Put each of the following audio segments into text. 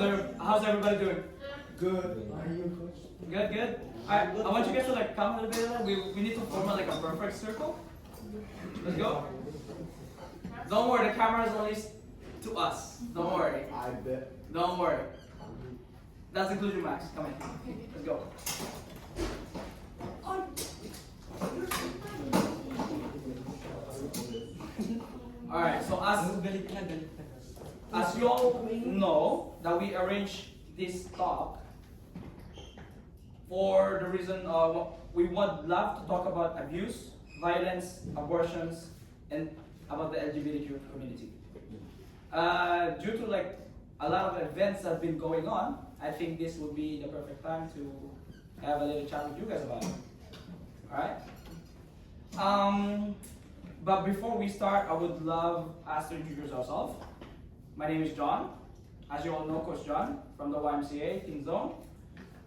How's everybody doing? Good. Are you, coach? Good, good. Alright, I want you guys to like come a little bit. We need to form like a perfect circle. Let's go. Don't worry, the camera is only to us. Don't worry. I bet. Don't worry. That's including Max. Come in. Let's go. Alright, so as you all know that we arranged this talk for the reason we would love to talk about abuse, violence, abortions, and about the LGBTQ community. Due to like a lot of events that have been going on, I think this would be the perfect time to have a little chat with you guys about it. Alright? But before we start, I would love us to introduce ourselves. My name is John. As you all know, Coach John from the YMCA Teen Zone.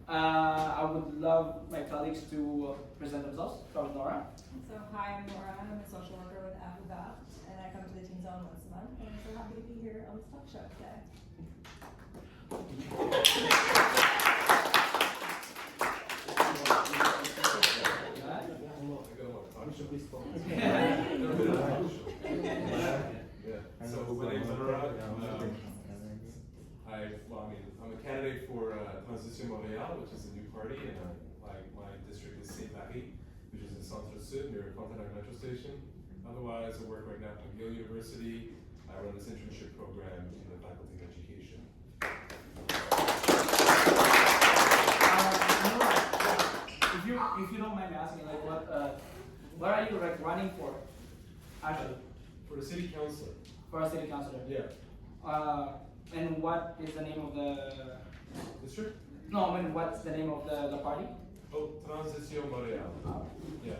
I would love my colleagues to present themselves. Start with Nora. So hi, I'm Nora. I'm a social worker with AFUDA, and I come to the Teen Zone once a month. And I'm so happy to be here on this talk show today. So my name's JohnRech. I'm a candidate for Transition Montréal, which is a new party, and my district is Saint-Paris, which is in Centre-Sud near Frontenac Metro Station. Otherwise, I work right now at MTLw University. I run this internship program in the Faculty of Education. If you don't mind me asking, like what are you like running for? Actually, For the city council. for a city councilor. Yeah. And what is the name of the? District? No, I mean what's the name of the party? Oh, Transition Montréal. Yeah.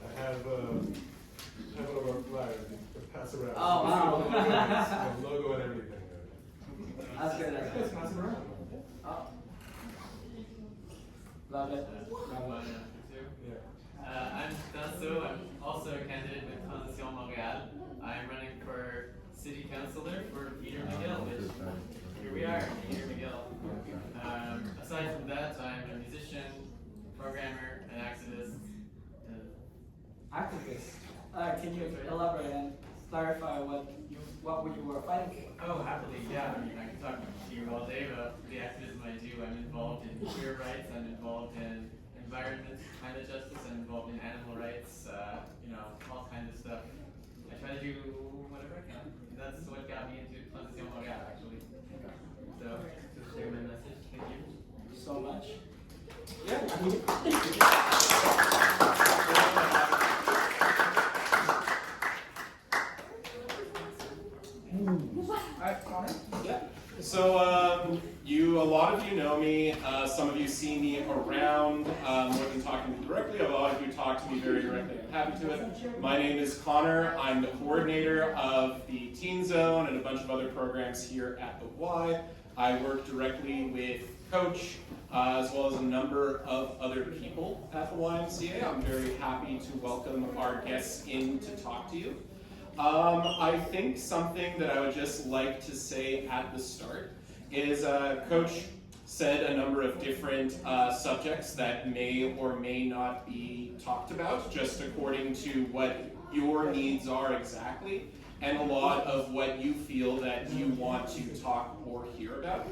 I have one of our flyers to pass around. Oh, wow. The logo and everything. That's good. That's good. Pass it around. Oh. Love it. Yeah. I'm Danso. I'm also a candidate with Transition Montréal. I'm running for city councilor for Peter McGill, which here we are, Peter McGill. Aside from that, I'm a musician, programmer, an activist. Activist. Can you elaborate and clarify what you were fighting for? Oh, happily, yeah. I mean, I can talk to you all day about the activism I do. I'm involved in queer rights. I'm involved in environment, climate justice. I'm involved in animal rights. All kinds of stuff. I try to do whatever I can. That's what got me into Transition Montréal, actually. So, to share my message, thank you. Thank you so much. Alright, Connor? Yeah. So a lot of you know me. Some of you see me around more than talking to me directly. A lot of you talk to me very directly. I'm happy to it. My name is Connor. I'm the coordinator of the Teen Zone and a bunch of other programs here at the Y. I work directly with Coach as well as a number of other people at the YMCA. I'm very happy to welcome our guests in to talk to you. I think something that I would just like to say at the start is Coach said a number of different subjects that may or may not be talked about, just according to what your needs are exactly, and a lot of what you feel that you want to talk or hear about.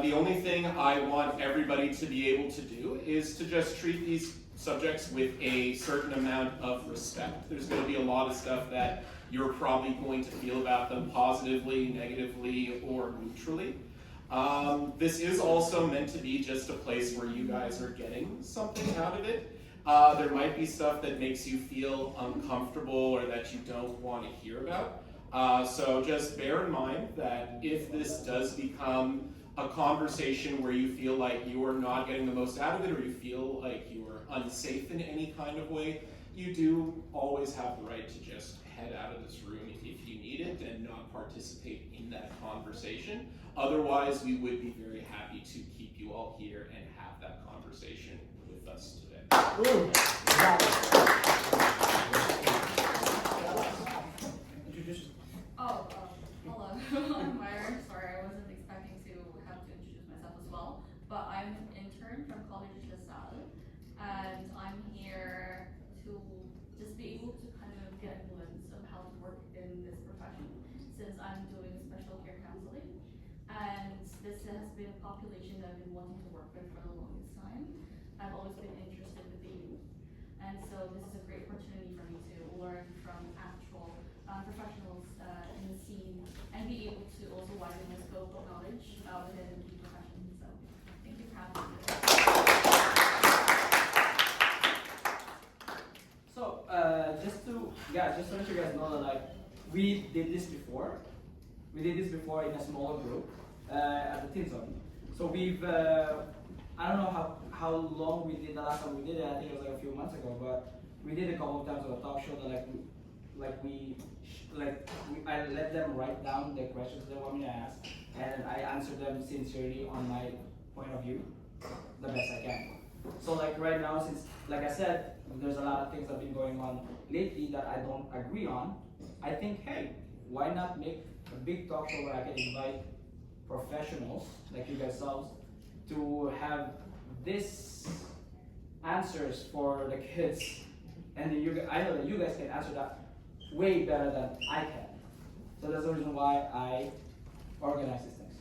The only thing I want everybody to be able to do is to just treat these subjects with a certain amount of respect. There's going to be a lot of stuff that you're probably going to feel about them positively, negatively, or neutrally. This is also meant to be just a place where you guys are getting something out of it. There might be stuff that makes you feel uncomfortable or that you don't want to hear about. So just bear in mind that if this does become a conversation where you feel like you are not getting the most out of it, or you feel like you are unsafe in any kind of way, you do always have the right to just head out of this room if you need it and not participate in that conversation. Otherwise, we would be very happy to keep you all here and have that conversation with us today. Hello. I'm Myra. Sorry, I wasn't expecting to always been interested with the youth. And so this is a great opportunity for me to learn from actual professionals in the scene and be able to also widen my scope of knowledge within the profession. So thank you for having me. So, just to let you guys know that like we did this before. We did this before in a smaller group at the Teen Zone. So we've I don't know how long we did the last time we did it. I think it was like a few months ago, but we did a couple of times on a talk show that I let them write down the questions they want me to ask, and I answered them sincerely on my point of view, the best I can. So like right now, since like I said, there's a lot of things that have been going on lately that I don't agree on. I think, hey, why not make a big talk show where I can invite professionals like you guys selves to have this answers for the kids, and then I know that you guys can answer that way better than I can. So that's the reason why I organize these things.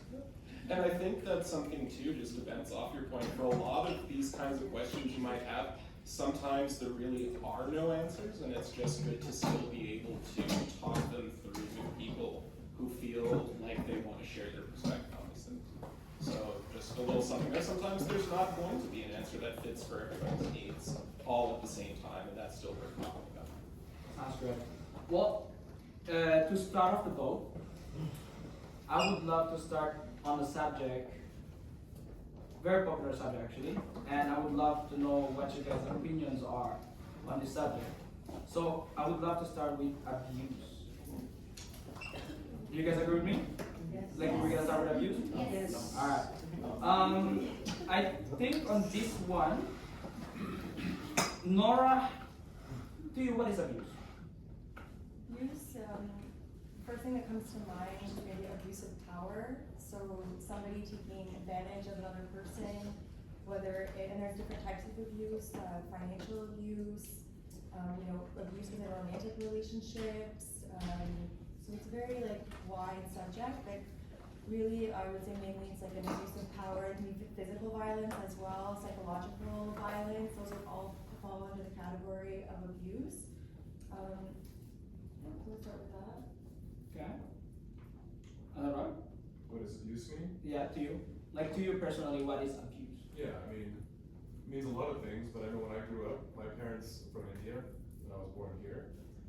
And I think that's something too, just to bounce off your point, for a lot of these kinds of questions you might have, sometimes there really are no answers, and it's just good to still be able to talk them through with people who feel like they want to share their perspective on these things. So just a little something there. Sometimes there's not going to be an answer that fits for everybody's needs all at the same time, and that's still worth talking about. Sounds good. Well, to start off the boat, I would love to start on the subject, very popular subject actually, and I would love to know what you guys' opinions are on this subject. So I would love to start with abuse. Do you guys agree with me? Yes. Like we're gonna start with abuse? Yes. Alright. I think on this one, Nora, to you, what is abuse? Abuse, first thing that comes to mind is maybe abuse of power. So somebody taking advantage of another person, and there's different types of abuse, financial abuse, abuse within romantic relationships. So it's a very wide subject, but really I would say mainly it's like an abuse of power. It can be physical violence as well, psychological violence. Those are all fall under the category of abuse. We'll start with that. Okay. Right? What does abuse mean? Yeah, to you. Like to you personally, what is abuse? Yeah, I mean, it means a lot of things, but I know when I grew up, my parents are from India, and I was born here.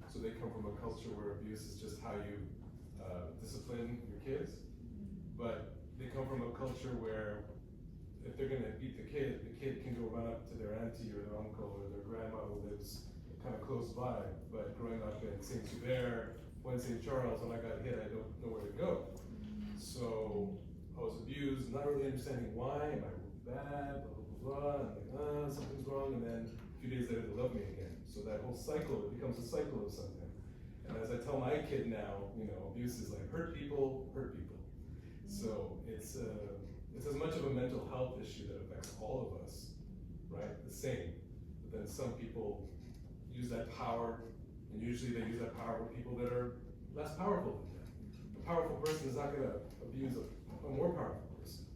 So they come from a culture where abuse is just how you discipline your kids. But they come from a culture where if they're gonna beat the kid can go run up to their auntie or their uncle or their grandma who lives kind of close by. But growing up in St. Hubert, when St. Charles, when I got hit, I don't know where to go. So I was abused, not really understanding why, am I bad, blah, blah, blah, and I'm like, something's wrong, and then a few days later they love me again. So that whole cycle, it becomes a cycle of something. And as I tell my kid now, abuse is like hurt people. So it's as much of a mental health issue that affects all of us, right? The same. But then some people use that power, and usually they use that power with people that are less powerful than them. A powerful person is not going to abuse a more powerful person.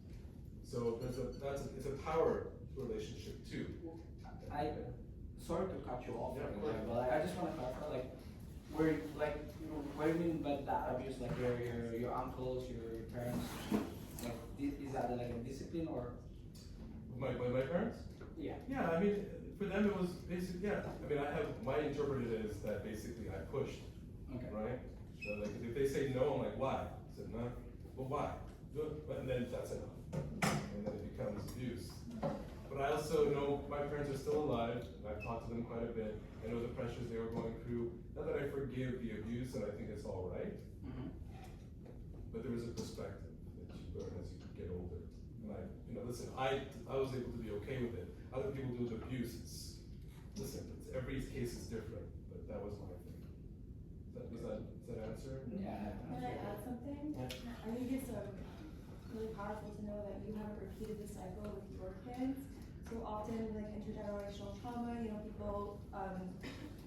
So it's a power relationship too. Sorry to cut you off, Yeah, but I just want to clarify, what do you mean by that abuse? Like your uncles, your parents, is that like a discipline or? My parents? Yeah. Yeah, I mean, for them it was basically, yeah. I mean, my interpreted is that basically I pushed, Okay. right? So like, if they say no, I'm like, why? I said, no, well, why? And then that's enough. And then it becomes abuse. But I also know my parents are still alive, and I've talked to them quite a bit. I know the pressures they were going through. Not that I forgive the abuse, and I think it's all right. Mm-hmm. But there is a perspective that you learn as you get older. And listen, I was able to be okay with it. Other people do with abuse. Every case is different, but that was my thing. Does that answer? Yeah. Can I add something? Yeah. I think it's really powerful to know that you haven't repeated the cycle with your kids. So often, intergenerational trauma, people,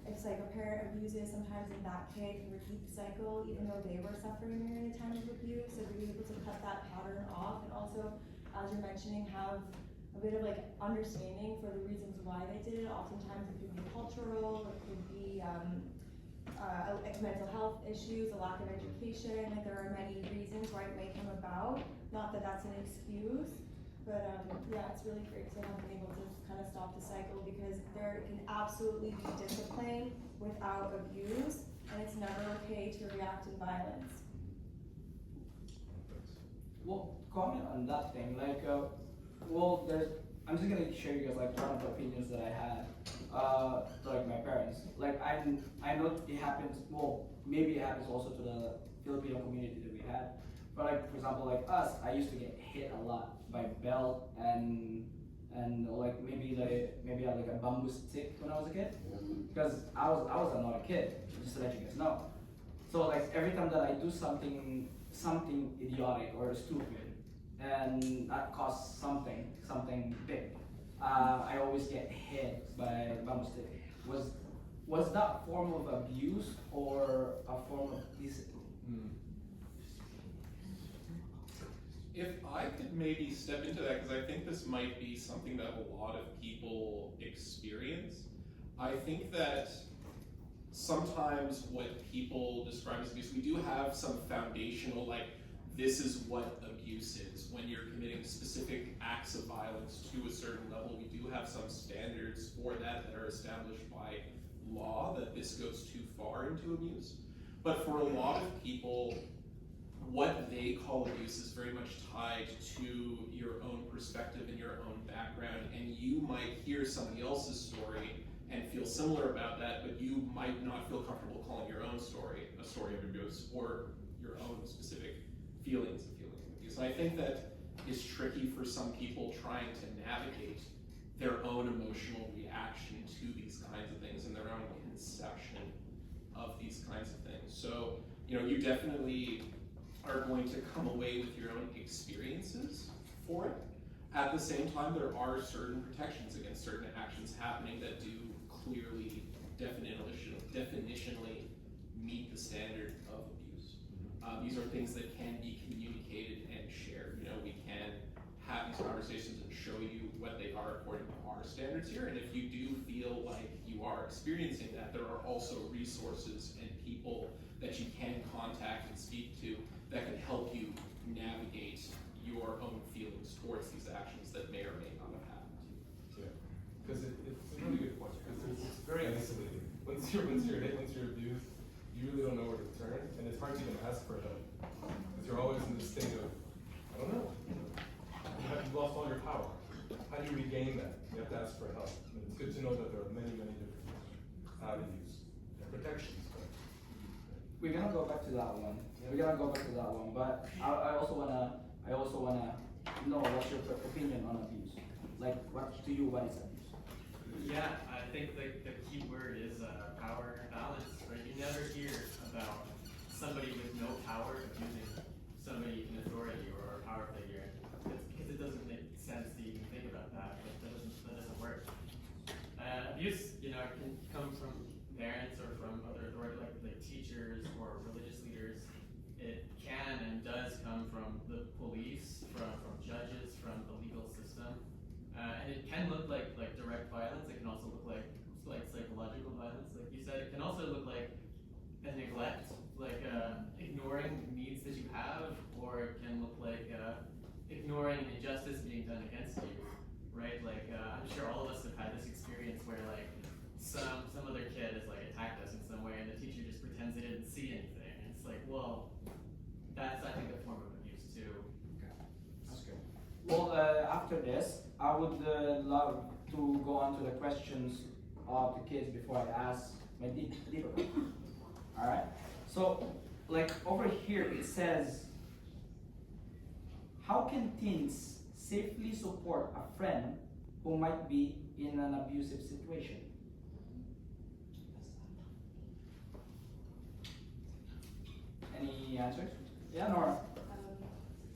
it's like a parent abuses, sometimes in that kid can repeat the cycle, even though they were suffering during a time of abuse. So being able to cut that pattern off, and also, as you're mentioning, have a bit of like understanding for the reasons why they did it. Oftentimes it could be cultural, it could be like mental health issues, a lack of education. Like there are many reasons why it may come about. Not that that's an excuse, but yeah, it's really great to have been able to kind of stop the cycle, because there can absolutely be discipline without abuse, and it's never okay to react in violence. Well, comment on that thing, like, well, I'm just gonna share you guys like one of the opinions that I had, to like my parents. Like I know it happens, well, maybe it happens also to the Filipino community that we had. But like, for example, like us, I used to get hit a lot by belt and like maybe I had like a bamboo stick when I was a kid. Because I was a naughty kid, just to let you guys know. So like every time that I do something idiotic or stupid, and that costs something big, I always get hit by a bamboo stick. Was that form of abuse or a form of discipline? If I could maybe step into that, because I think this might be something that a lot of people experience. I think that sometimes what people describe as abuse, we do have some foundational, like, this is what abuse is. When you're committing specific acts of violence to a certain level, we do have some standards for that are established by law, that this goes too far into abuse. But for a lot of people, what they call abuse is very much tied to your own perspective and your own background, and you might hear somebody else's story and feel similar about that, but you might not feel comfortable calling your own story a story of abuse, or your own specific feelings of abuse. And I think that is tricky for some people trying to navigate their own emotional reaction to these kinds of things and their own conception of these kinds of things. So, you definitely are going to come away with your own experiences for it. At the same time, there are certain protections against certain actions happening that do clearly, definitionally meet the standard of abuse. These are things that can be communicated and shared. We can have these conversations and show you what they are according to our standards here. And if you do feel like you are experiencing that, there are also resources and people that you can contact and speak to that can help you navigate your own feelings towards these actions that may or may not have happened to you. Yeah, because it's a really good point, because it's very isolating. Once you're hit, once you're abused, you really don't know where to turn, and it's hard to even ask for help, because you're always in this state of, I don't know, you've lost all your power. How do you regain that? You have to ask for help. And it's good to know that there are many, many different avenues and protections. We're gonna go back to that one. But I also wanna know what's your opinion on abuse. Like, what to you, what is abuse? Yeah, I think the key word is power balance, right? You never hear about somebody with no power abusing somebody in authority or a power figure. It's because it doesn't make sense to even think about that. But that doesn't work. Abuse, can come from parents or from other authority, like teachers or religious leaders. It can and does come from the police, from judges, from the legal system. And it can look like direct violence. It can also look like psychological violence, like you said. It can also look like a neglect, like ignoring needs that you have, or it can look like ignoring an injustice being done against you, right? Like I'm sure all of us have had this experience where like some other kid has like attacked us in some way, and the teacher just pretends they didn't see anything. And it's like, well, that's I think a form of abuse too. Okay, that's good. Well, after this, I would love to go on to the questions of the kids before I ask my deeper one. All right. So, like over here, it says, how can teens safely support a friend who might be in an abusive situation? Any answers? Yeah, Nora.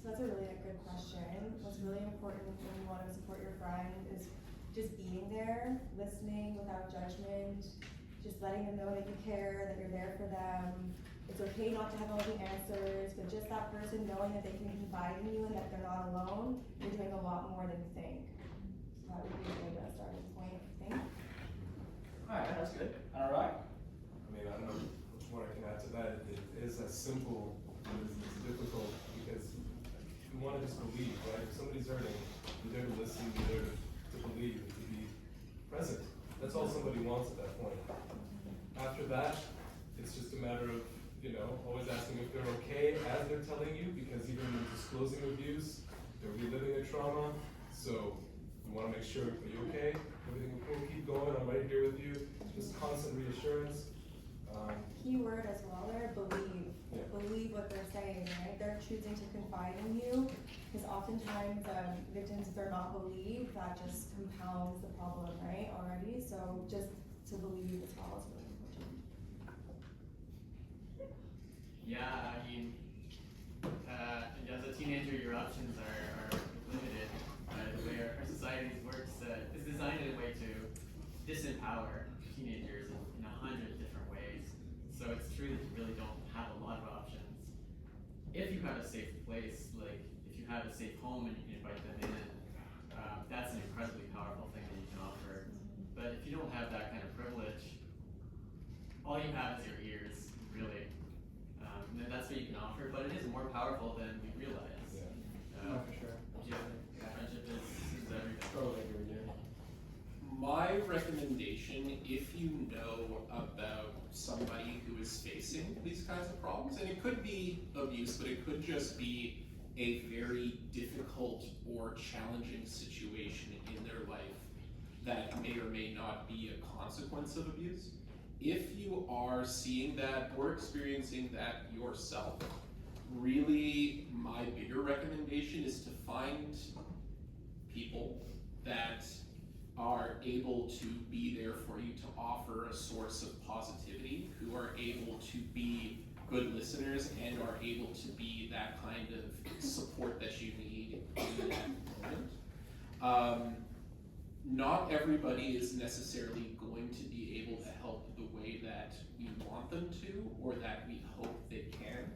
So that's a really good question. What's really important when you want to support your friend is just being there, listening without judgment, just letting them know that you care, that you're there for them. It's okay not to have all the answers, but just that person knowing that they can confide in you and that they're not alone, you're doing a lot more than you think. that would be a good starting point, I think. Alright, that's good. Alright. I mean, I don't know much more I can add to that. It is as simple as it's difficult because you want to just believe, right? If somebody's hurting, you're there to listen, you're there to believe, to be present. That's all somebody wants at that point. After that, it's just a matter of, you know, always asking if they're okay as they're telling you, because even in disclosing abuse, they're reliving a trauma. So you want to make sure, are you okay? Everything will keep going. I'm right here with you. Just constant reassurance. Key word as well there, believe. Yeah. Believe what they're saying, right? They're choosing to confide in you, because oftentimes victims, if they're not believed, that just compounds the problem, right, already. So just to believe as well is really important. Yeah, I mean, as a teenager, your options are limited. The way our society works is designed in a way to disempower teenagers in 100 different ways. So it's true that you really don't have a lot of options. If you have a safe place, like if you have a safe home and you can invite them in, that's an incredibly powerful thing that you can offer. But if you don't have that kind of privilege, all you have is your ears, really. And that's what you can offer, but it is more powerful than we realize. No, for sure. Yeah, friendship is everything. Totally agree with you. My recommendation, if you know about somebody who is facing these kinds of problems, and it could be abuse, but it could just be a very difficult or challenging situation in their life that may or may not be a consequence of abuse. If you are seeing that or experiencing that yourself, really my bigger recommendation is to find people that are able to be there for you, to offer a source of positivity, who are able to be good listeners and are able to be that kind of support that you need in that moment. Not everybody is necessarily going to be able to help the way that we want them to or that we hope they can,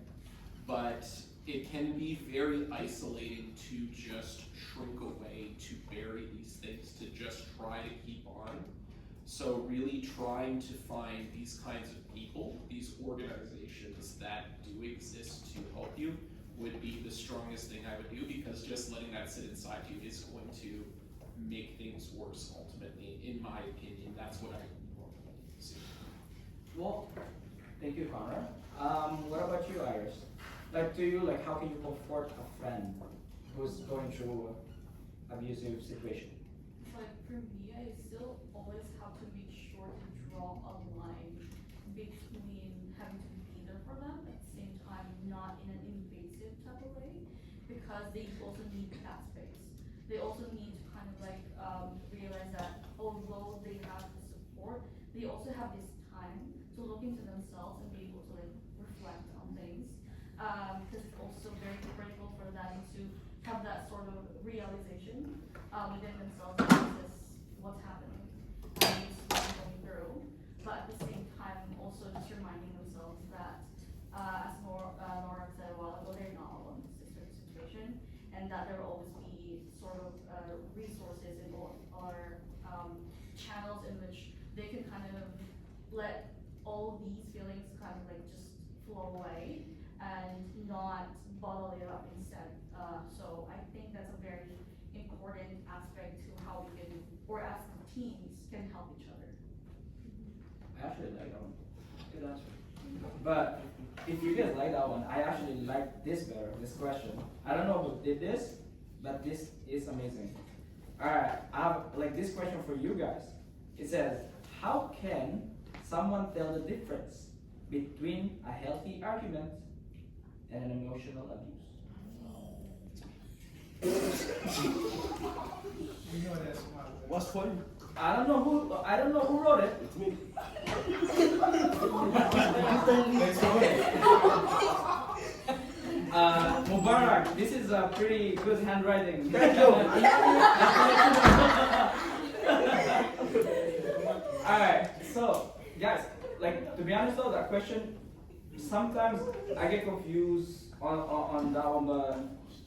but it can be very isolating to just shrink away, to bury these things, to just try to keep on. So really trying to find these kinds of people, these organizations that do exist to help you would be the strongest thing I would do, because just letting that sit inside you is going to make things worse ultimately, in my opinion. That's what I normally see. Well, thank you, Connor. What about you, Iris? Like, how can you comfort a friend who's going through abusive situation? Like for me, I still always have to make sure to draw a line between having to be there for them, at the same time not in an invasive type of way, because they also need that space. They also need to kind of realize that although they have the support, they also have this time to look into themselves and be able to reflect on things. Because it's also very critical for them to have that sort of realization within themselves that this is what's happening, this is what I'm going through. But at the same time, also just reminding themselves that, as Nora said a while ago, they're not alone in this situation, and that there will always be sort of resources or channels in which they can kind of let all these feelings kind of just flow away and not bottle it up instead. So I think that's a very important aspect to how we can, or as teens, can help each other. I actually like that one. Good answer. But if you guys like that one, I actually like this better, this question. I don't know who did this, but this is amazing. Alright, I have this question for you guys. It says, how can someone tell the difference between a healthy argument and an emotional abuse? You know that's my. What's funny? I don't know who wrote it. It's me. Mubarak, this is a pretty good handwriting. Thank you. Alright, so guys, to be honest though, that question, sometimes I get confused on that one, but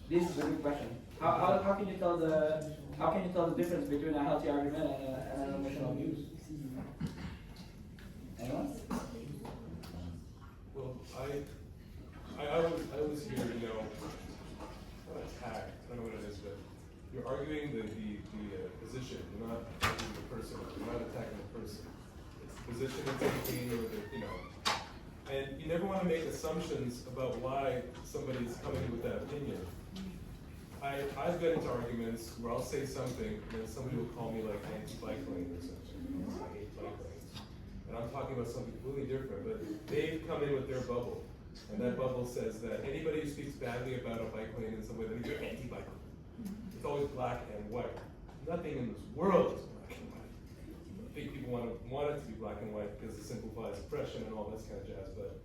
this is a good question. How can you tell the how can you tell the difference between a healthy argument and an emotional abuse? Anyone? Well, I always hear, not attack, I don't know what it is, but you're arguing the position, you're not arguing the person, you're not attacking the person. It's the position you're taking, or and you never want to make assumptions about why somebody's coming with that opinion. I've been into arguments where I'll say something, and then somebody will call me like anti-bike lane or something. I hate bike lanes. And I'm talking about something completely different, but they've come in with their bubble. And that bubble says that anybody who speaks badly about a bike lane in some way, then you're anti-bike lane. It's always black and white. Nothing in this world is black and white. I think people want it to be black and white because it simplifies oppression and all this kind of jazz, but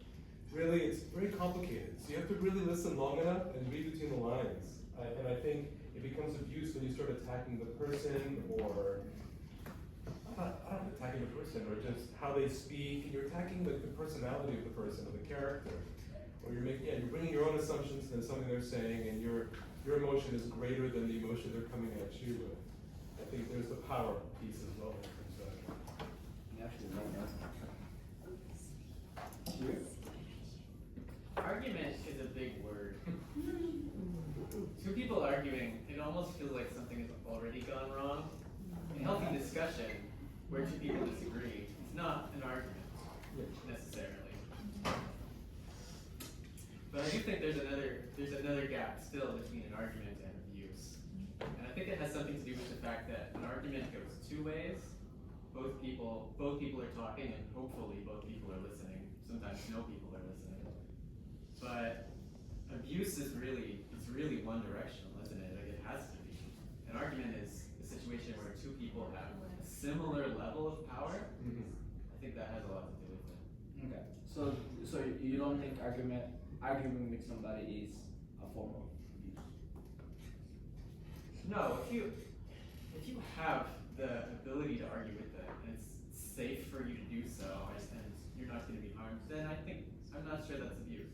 really it's very complicated. So you have to really listen long enough and read between the lines. And I think it becomes abuse when you start attacking the person, or not attacking the person, or just how they speak. You're attacking the personality of the person, or the character, or you're bringing your own assumptions into something they're saying, and your emotion is greater than the emotion they're coming at you with. I think there's the power piece as well that comes back. Argument is a big word. Two people arguing, it almost feels like something has already gone wrong. In healthy discussion, where two people disagree, it's not an argument, necessarily. But I do think there's another gap still between an argument and abuse. And I think it has something to do with the fact that an argument goes two ways. Both people are talking, and hopefully both people are listening. Sometimes no people are listening. But abuse is really one directional, isn't it? Like, it has to be. An argument is a situation where two people have a similar level of power. I think that has a lot to do with it. Okay. So you don't think arguing with somebody is a form of abuse? No, if you have the ability to argue with them, and it's safe for you to do so, and you're not going to be harmed, then I'm not sure that's abuse.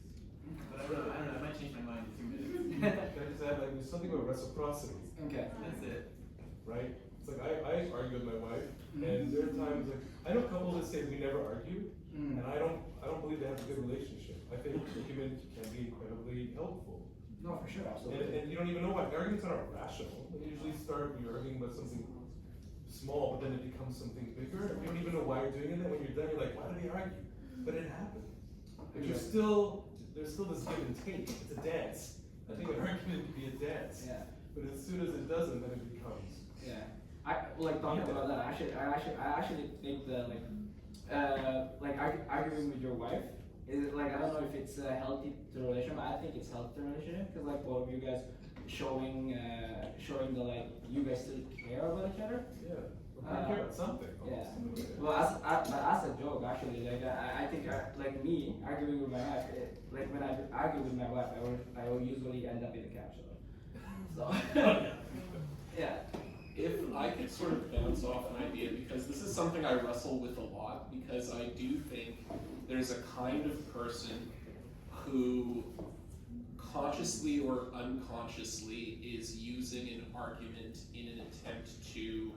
But I don't know, I might change my mind in 2 minutes. Can I just add, there's something about reciprocity. Okay. That's it. Right? It's like I argue with my wife, and there are times I know couples that say we never argue, and I don't believe they have a good relationship. I think argument can be incredibly helpful. No, for sure, absolutely. And you don't even know why. Arguments aren't rational. They usually start when you're arguing about something small, but then it becomes something bigger. You don't even know why you're doing it. And when you're done, you're like, why did they argue? But it happened. But there's still this give and take. It's a dance. I think an argument can be a dance. Yeah. But as soon as it doesn't, then it becomes. Yeah. I talking about that. I actually think that arguing with your wife is it, like, I don't know if it's healthy to the relationship. I think it's healthy to the relationship because like both of you guys showing the like you guys still care about each other. Yeah. I care about something. Yeah. Well, as a joke, actually, like I think like me arguing with my wife, like when I argue with my wife, I will usually end up in the couch. So yeah. If I could sort of bounce off an idea, because this is something I wrestle with a lot, because I do think there's a kind of person who consciously or unconsciously is using an argument in an attempt to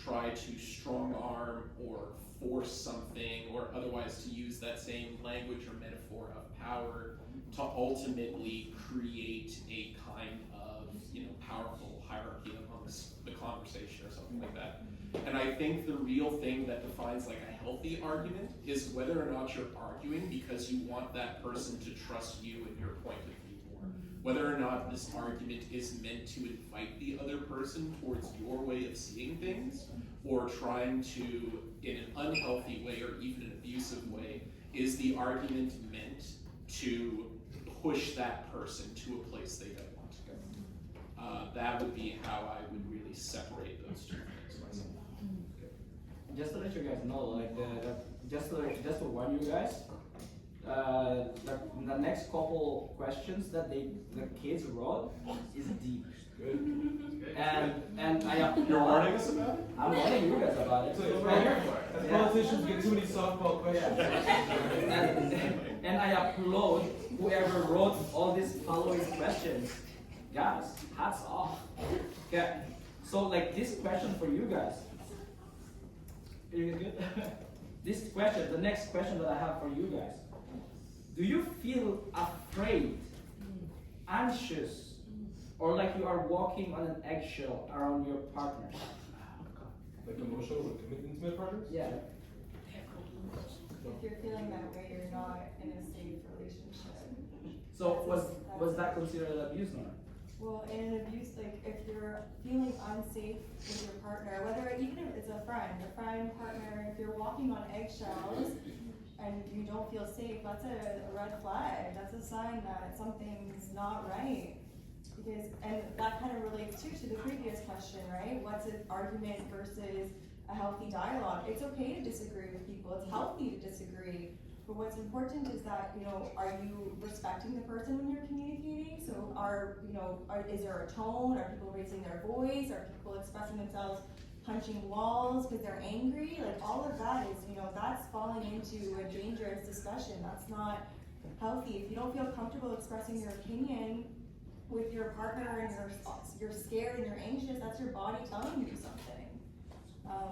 try to strong arm or force something, or otherwise to use that same language or metaphor of power to ultimately create a kind of, powerful hierarchy amongst the conversation or something like that. And I think the real thing that defines like a healthy argument is whether or not you're arguing because you want that person to trust you and your point of view more. Whether or not this argument is meant to invite the other person towards your way of seeing things, or trying to, in an unhealthy way or even an abusive way, is the argument meant to push that person to a place they don't want to go. That would be how I would really separate those two things myself. Just to let you guys know, like just to warn you guys, the next couple questions that the kids wrote is deep. Good. And I You're warning us about it? I'm warning you guys about it. As politicians get too many softball questions. And I applaud whoever wrote all these following questions. Guys, hats off. Okay. So like this question for you guys. Are you guys good? This question, the next question that I have for you guys. Do you feel afraid, anxious, or like you are walking on an eggshell around your partner? Like emotional with intimate partners? Yeah. If you're feeling that way, you're not in a safe relationship. So was that considered abuse, Nora? Well, in an abuse, like if you're feeling unsafe with your partner, whether even if it's a friend, partner, if you're walking on eggshells and you don't feel safe, that's a red flag. That's a sign that something's not right. Because, and that kind of relates too to the previous question, right? What's an argument versus a healthy dialogue? It's okay to disagree with people. It's healthy to disagree. But what's important is that, are you respecting the person when you're communicating? So is there a tone? Are people raising their voice? Are people expressing themselves, punching walls because they're angry? Like all of that is, that's falling into a dangerous discussion. That's not healthy. If you don't feel comfortable expressing your opinion with your partner and you're scared and you're anxious, that's your body telling you something. I don't know,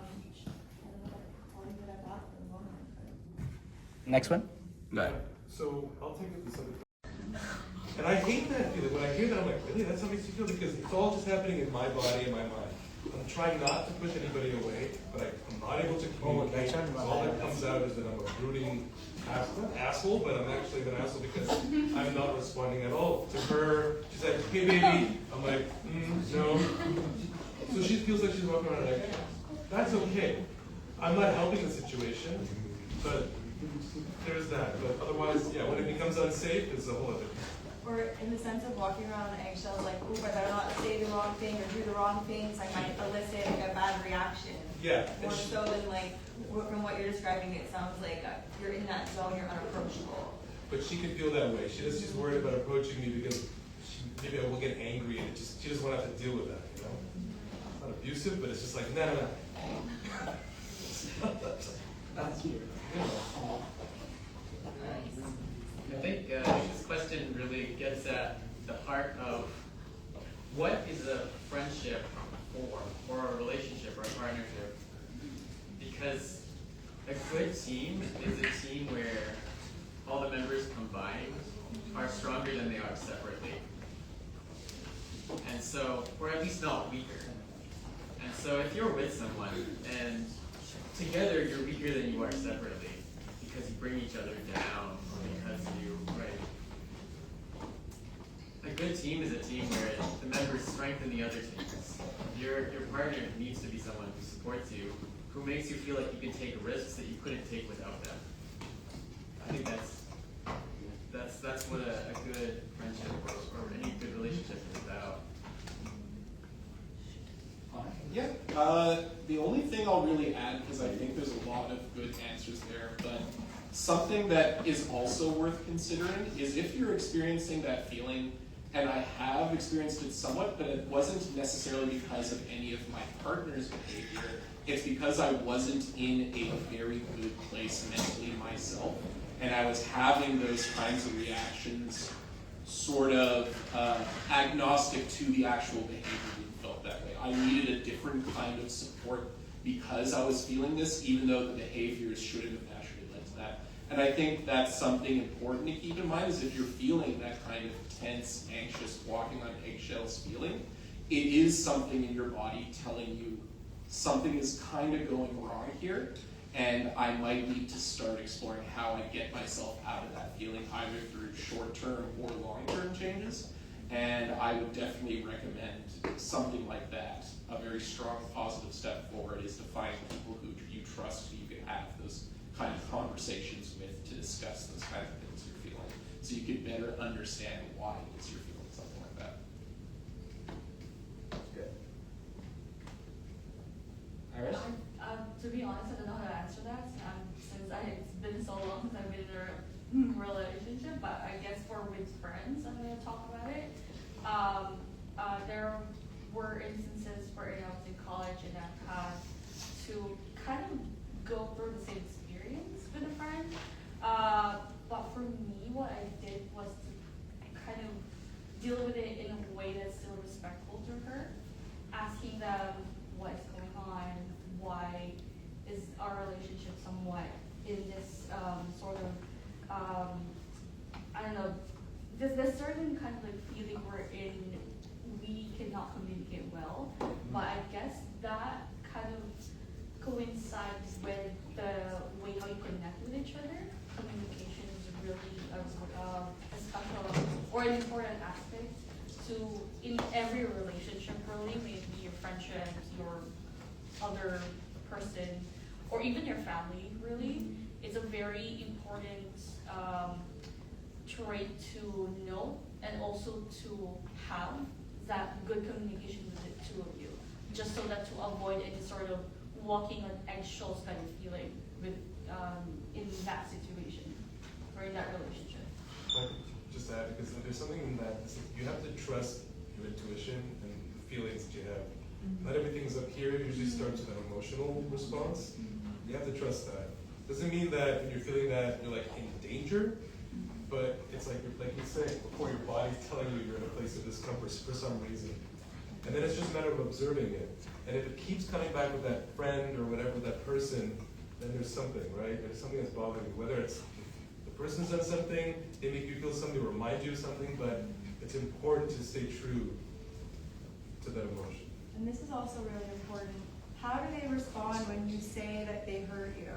I'll leave it at that for the moment. Next one. No. So I'll take it to something. And I hate that feeling. When I hear that, I'm like, really? That's how it makes you feel? Because it's all just happening in my body and my mind. I'm trying not to push anybody away, but I'm not able to communicate. All that comes out is that I'm a brooding asshole, but I'm actually an asshole because I'm not responding at all to her. She's like, hey baby. I'm like, no. So she feels like she's walking around like, that's okay. I'm not helping the situation, but there's that. But otherwise, yeah, when it becomes unsafe, it's a whole other thing. Or in the sense of walking around on eggshells, like, ooh, I better not say the wrong thing or do the wrong things, I might elicit a bad reaction. Yeah. More so than like, from what you're describing, it sounds like you're in that zone, you're unapproachable. But she can feel that way. She's worried about approaching me because maybe I will get angry and she doesn't want to have to deal with that, It's not abusive, but it's just like, no. That's weird. I think this question really gets at the heart of what is a friendship or a relationship or a partnership. Because a good team is a team where all the members combined are stronger than they are separately. And so, or at least not weaker. And so if you're with someone and together you're weaker than you are separately because you bring each other down or because you, a good team is a team where the members strengthen the other teams. Your partner needs to be someone who supports you, who makes you feel like you can take risks that you couldn't take without them. I think that's what a good friendship or any good relationship is about. Yeah, the only thing I'll really add, because I think there's a lot of good answers there, but something that is also worth considering is if you're experiencing that feeling, and I have experienced it somewhat, but it wasn't necessarily because of any of my partner's behavior, it's because I wasn't in a very good place mentally myself, and I was having those kinds of reactions sort of agnostic to the actual behavior being felt that way. I needed a different kind of support because I was feeling this, even though the behaviors shouldn't have naturally led to that. And I think that's something important to keep in mind is if you're feeling that kind of tense, anxious, walking on eggshells feeling, it is something in your body telling you something is kind of going wrong here, and I might need to start exploring how I get myself out of that feeling, either through short-term or long-term changes. And I would definitely recommend something like that. A very strong positive step forward is to find people who you trust, who you can have those kind of conversations with to discuss those kind of things you're feeling, so you can better understand why it is you're feeling something like that. Good. Iris? To be honest, I don't know how to answer that since it's been so long since I've been in a relationship, but I guess with friends, I'm going to talk about it. There were instances where I was in college and I had to kind of go through the same experience with a friend. But for me, what I did was to kind of deal with it in a way that's still respectful to her. asking them what is going on, why is our relationship somewhat in this sort of, I don't know, there's certain kind of like feeling wherein we cannot communicate well, but I guess that kind of coincides with the way how you connect with each other. Communication is really a special or an important aspect to in every relationship, really, maybe your friendships, your other person, or even your family, really. It's a very important trait to know and also to have that good communication with the two of you, just so that to avoid any sort of walking on eggshells kind of feeling with in that situation or in that relationship. I could just add, because there's something in that, you have to trust your intuition and the feelings that you have. Not everything's up here, it usually starts with an emotional response. You have to trust that. Doesn't mean that when you're feeling that you're like in danger, but it's like you said before, your body's telling you you're in a place of discomfort for some reason. And then it's just a matter of observing it. And if it keeps coming back with that friend or whatever, that person, then there's something, right? There's something that's bothering you. Whether it's the person's done something, they make you feel something, remind you of something, but it's important to stay true to that emotion. And this is also really important. How do they respond when you say that they hurt you?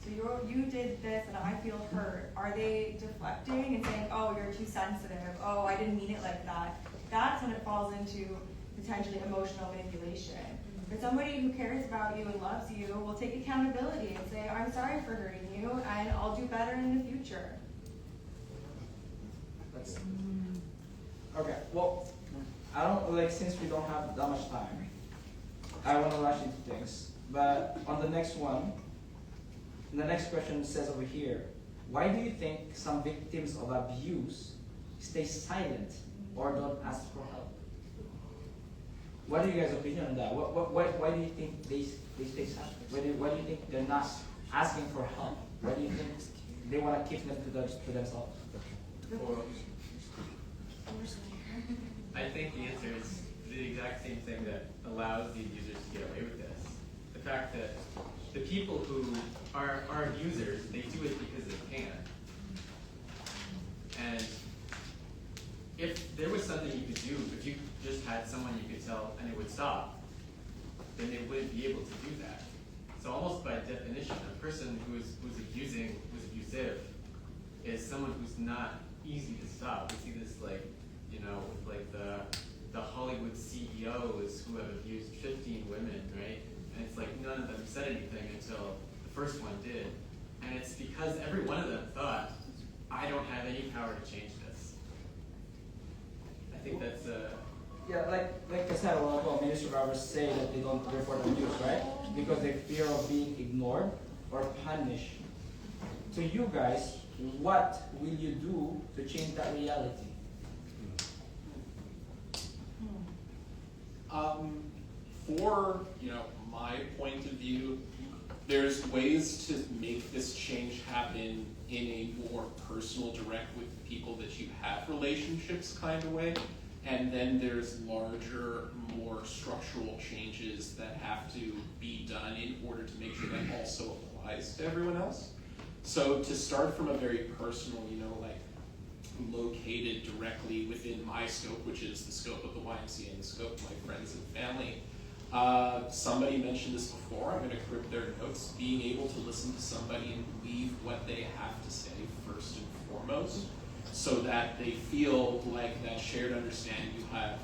So you did this and I feel hurt. Are they deflecting and saying, oh, you're too sensitive. Oh, I didn't mean it like that. That's when it falls into potentially emotional manipulation. But somebody who cares about you and loves you will take accountability and say, I'm sorry for hurting you and I'll do better in the future. That's, okay, well, I don't, like, since we don't have that much time, I want to rush into things. But on the next one, the next question says over here, why do you think some victims of abuse stay silent or don't ask for help? What are you guys' opinion on that? Why do you think they stay silent? Why do you think they're not asking for help? Why do you think they want to keep them to themselves? I think the answer is the exact same thing that allows the abusers to get away with this. The fact that the people who are abusers, they do it because they can. And if there was something you could do, if you just had someone you could tell and it would stop, then they wouldn't be able to do that. So almost by definition, a person who's abusive, is someone who's not easy to stop. We see this like, you know, with like the Hollywood CEOs who have abused 15 women, right? And it's like none of them said anything until the first one did. And it's because every one of them thought, I don't have any power to change this. I think that's Yeah, like I said a while ago, many survivors say that they don't report abuse, right? Because they fear of being ignored or punished. So you guys, what will you do to change that reality? For my point of view, there's ways to make this change happen in a more personal, direct with people that you have relationships kind of way. And then there's larger, more structural changes that have to be done in order to make sure that also applies to everyone else. So to start from a very personal, located directly within my scope, which is the scope of the YMCA and the scope of my friends and family. Somebody mentioned this before, I'm going to crypt their notes. Being able to listen to somebody and believe what they have to say first and foremost, so that they feel like that shared understanding you have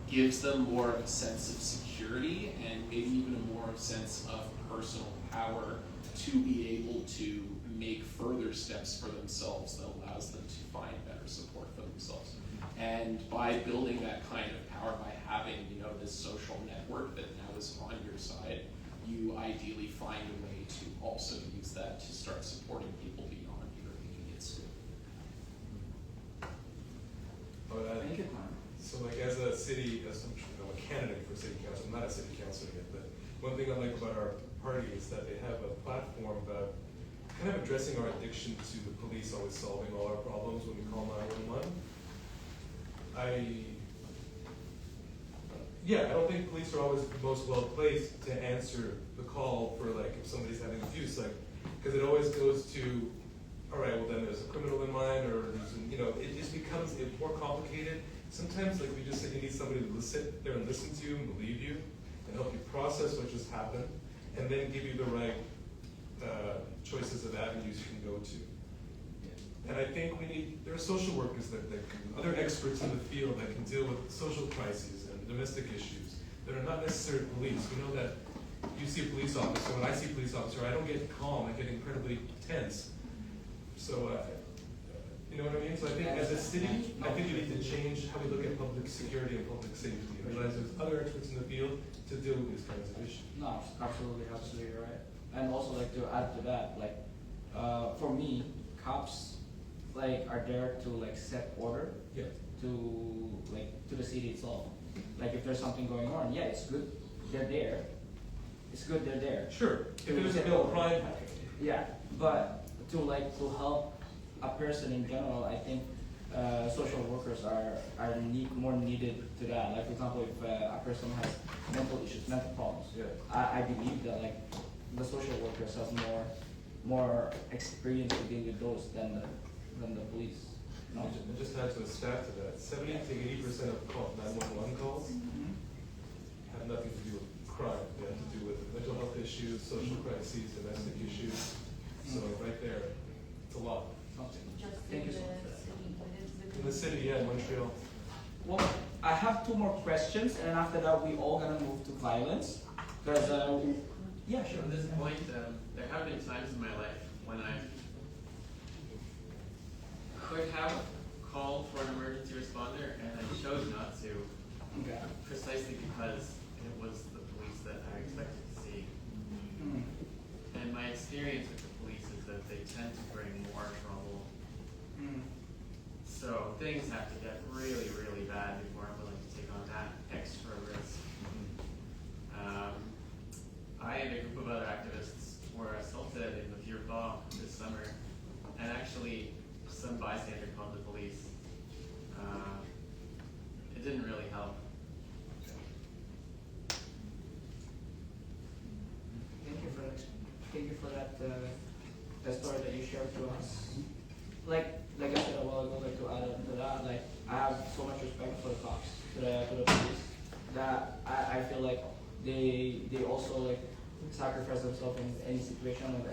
gives them more of a sense of security and maybe even a more sense of personal power to be able to make further steps for themselves that allows them to find better support for themselves. And by building that kind of power, by having this social network that now is on your side, you ideally find a way to also use that to start supporting people beyond your immediate sphere. Thank you, Tom. So as a candidate for city council, I'm not a city councilor yet, but one thing I like about our party is that they have a platform about kind of addressing our addiction to the police always solving all our problems when we call 911. yeah, I don't think police are always the most well placed to answer the call for like if somebody's having abuse, like, because it always goes to, all right, well then there's a criminal in mind, or there's, it just becomes more complicated. Sometimes like we just say you need somebody to sit there and listen to you and believe you and help you process what just happened, and then give you the right choices of avenues you can go to. And I think there are social workers other experts in the field that can deal with social crises and domestic issues that are not necessarily police. We know that you see a police officer, when I see a police officer, I don't get calm, I get incredibly tense. So, you know what I mean? So I think as a city, I think we need to change how we look at public security and public safety and realize there's other experts in the field to deal with these kinds of issues. No, absolutely right. And also like to add to that, like for me, cops like are there to like set order to the city itself. Like if there's something going on, yeah, it's good they're there. It's good they're there. Sure. If there's a bill crime, yeah, but to help a person in general, I think social workers are more needed to that. Like for example, if a person has mental issues, mental problems, I believe that like the social workers have more experience to deal with those than the police. No? I just add to a stat to that. 70 to 80% of 911 calls have nothing to do with crime. They have to do with mental health issues, social crises, domestic issues. So right there, it's a lot. Just Thank you so much. In the city, yeah, in Montreal. Well, I have two more questions, and after that, we all gonna move to violence. Because, yeah, sure. At this point, there have been times in my life when I could have called for an emergency responder, and I chose not to, Okay. precisely because it was the police that I expected to see. Mm. And my experience with the police is that they tend to bring more trouble. Mm. So things have to get really, really bad before I'm willing to take on that extra risk. I and a group of other activists were assaulted in the Vieux Port this summer, and actually some bystander called the police. It didn't really help. Thank you for that story that you shared to us. Like I said a while ago, like to add on to that, like I have so much respect for the cops, to the police, that I feel like they also like sacrifice themselves in any situation,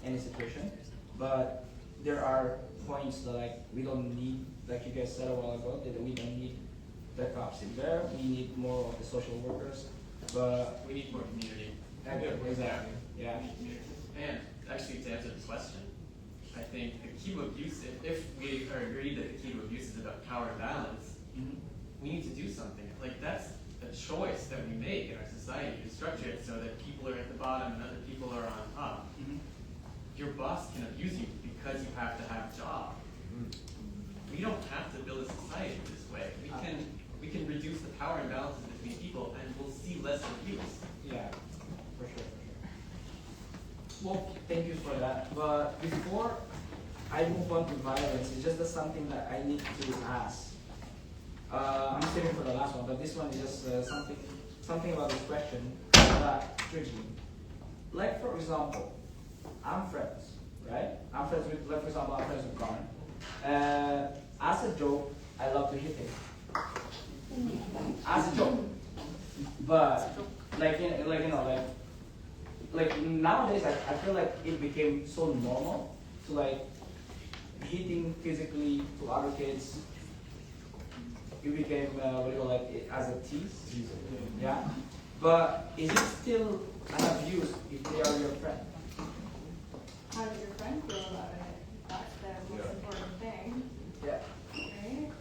any situation. But there are points that like we don't need, like you guys said a while ago, that we don't need the cops in there. We need more of the social workers, but We need more community. exactly, yeah. We need community. And actually, to answer this question, I think the key to abuse, if we are agreed that the key to abuse is about power and balance, Mhm. we need to do something. Like that's a choice that we make in our society to structure it so that people are at the bottom and other people are on top. Mhm. Your boss can abuse you because you have to have a job. We don't have to build a society this way. We can reduce the power imbalances between people, and we'll see less abuse. Yeah, for sure. Well, thank you for that. But before I move on to violence, it's just something that I need to ask. I'm saving for the last one, but this one is just something about this question that triggered me. Like for example, I'm friends, right? I'm friends with Connor. As a joke, I love to hit him. As a joke, but like nowadays, I feel like it became so normal to like hitting physically to other kids. It became as a tease. Yeah. But is it still an abuse if they are your friend? How does your friend feel about it? That's the most important thing, Yeah. right?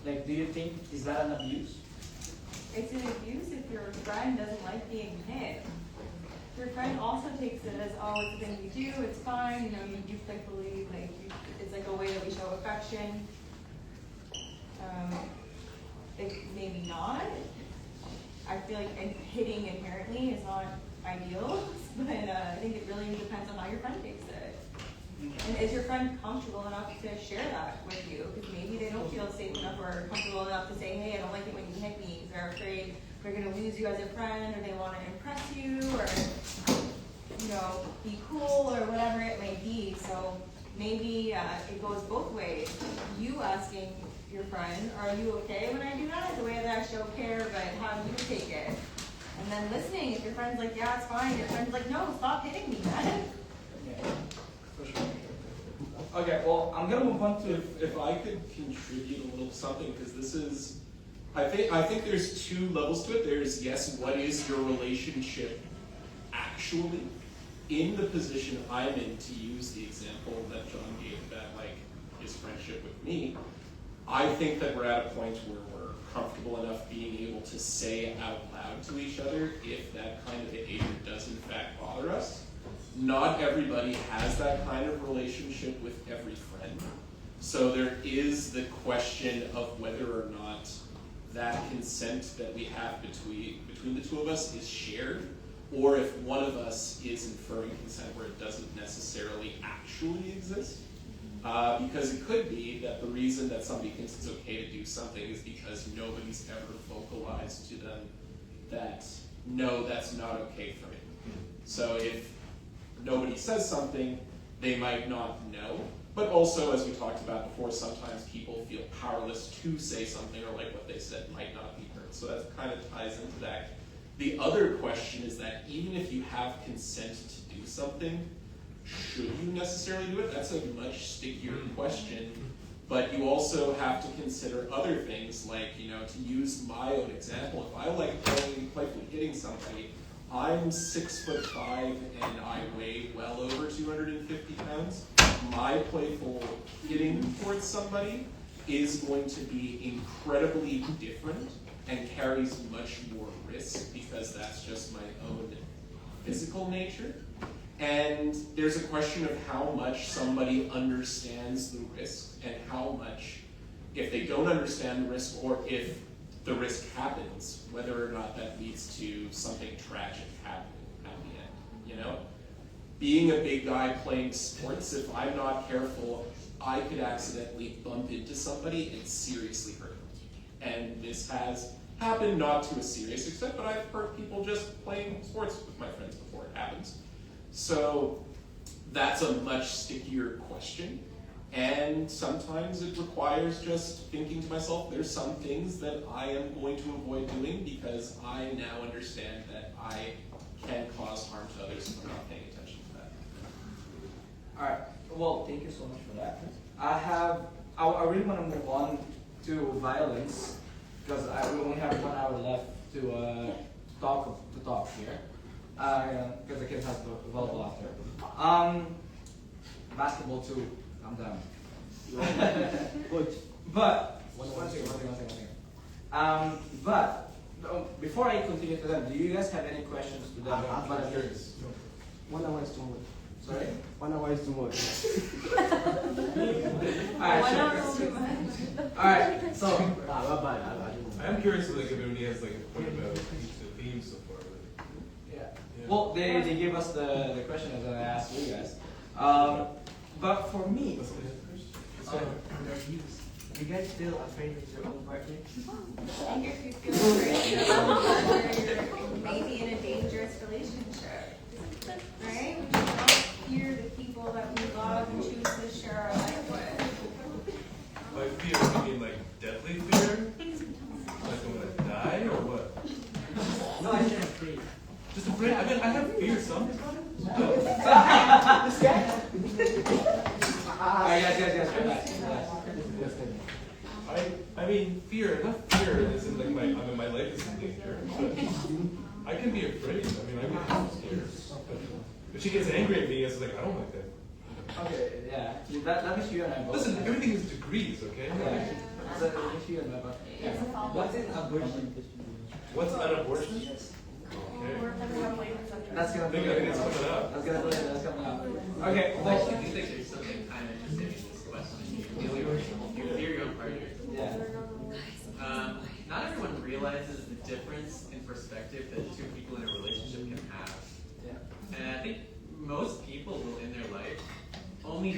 Like, do you think is that an abuse? It's an abuse if your friend doesn't like being hit. Your friend also takes it as, oh, it's a thing we do, it's fine, you playfully, it's like a way that we show affection. Maybe not. I feel like hitting inherently is not ideal, but I think it really depends on how your friend takes it. And is your friend comfortable enough to share that with you? Because maybe they don't feel safe enough or comfortable enough to say, hey, I don't like it when you hit me. They're afraid they're going to lose you as a friend, or they want to impress you, or, you know, be cool, or whatever it may be. So maybe it goes both ways. You asking your friend, are you okay when I do that? It's a way that I show care, but how do you take it? And then listening, if your friend's like, yeah, it's fine. Your friend's like, no, stop hitting me, man. Yeah, for sure. Okay, well, I'm gonna move on to. If I could contribute a little something, because this is, I think there's two levels to it. There's, yes, what is your relationship actually? In the position I'm in, to use the example that John gave about like his friendship with me, I think that we're at a point where we're comfortable enough being able to say out loud to each other if that kind of behavior does in fact bother us. Not everybody has that kind of relationship with every friend. So there is the question of whether or not that consent that we have between the two of us is shared, or if one of us is inferring consent where it doesn't necessarily actually exist. Because it could be that the reason that somebody thinks it's okay to do something is because nobody's ever vocalized to them that, no, that's not okay for me. So if nobody says something, they might not know. But also, as we talked about before, sometimes people feel powerless to say something, or like what they said might not be heard. So that kind of ties into that. The other question is that even if you have consent to do something, should you necessarily do it? That's a much stickier question. But you also have to consider other things, like, you know, to use my own example, if I like playfully hitting somebody, I'm 6'5" and I weigh well over 250 pounds. My playful hitting towards somebody is going to be incredibly different and carries much more risk because that's just my own physical nature. And there's a question of how much somebody understands the risk and how much, if they don't understand the risk or if the risk happens, whether or not that leads to something tragic happening at the end, you know? Being a big guy playing sports, if I'm not careful, I could accidentally bump into somebody and seriously hurt them. And this has happened, not to a serious extent, but I've hurt people just playing sports with my friends before it happens. So that's a much stickier question. And sometimes it requires just thinking to myself, there's some things that I am going to avoid doing because I now understand that I can cause harm to others if I'm not paying attention to that. All right. Well, thank you so much for that. I really want to move on to violence because we only have 1 hour left to talk here. Because the kids have to volleyball after. Basketball too. I'm done. But one second. But before I continue to them, do you guys have any questions to them? I'm curious. 1 hour is too much. Sorry? 1 hour is too much. Alright, so I am curious if everybody has like a point about each of the themes so far. But yeah. Well, they gave us the question as I asked you guys. But for me, You guys still afraid of your own partner? I think if you feel afraid of your partner, you're maybe in a dangerous relationship. Right? We should not fear the people that we love and choose to share our life with. by fear, you mean like deadly fear? Like I'm gonna die or what? No, I said afraid. Just afraid? I mean, I have fear sometimes. This guy? Yes. I mean, fear, not fear isn't like my life is in danger, but I can be afraid. I mean, I can be scared. If she gets angry at me, it's like, I don't like that. Okay, yeah. That makes you and I both. Listen, everything is degrees, okay? Yeah. That makes you and I both. Yeah. What's an abortion? What's an abortion? Yes. Okay. That's gonna I be think it's coming up. That's coming up. Okay, I well, actually think there's something kind of interesting in this question. You fear your own partner. yeah. Not everyone realizes the difference in perspective that two people in a relationship can have. Yeah. And I think most people will in their life only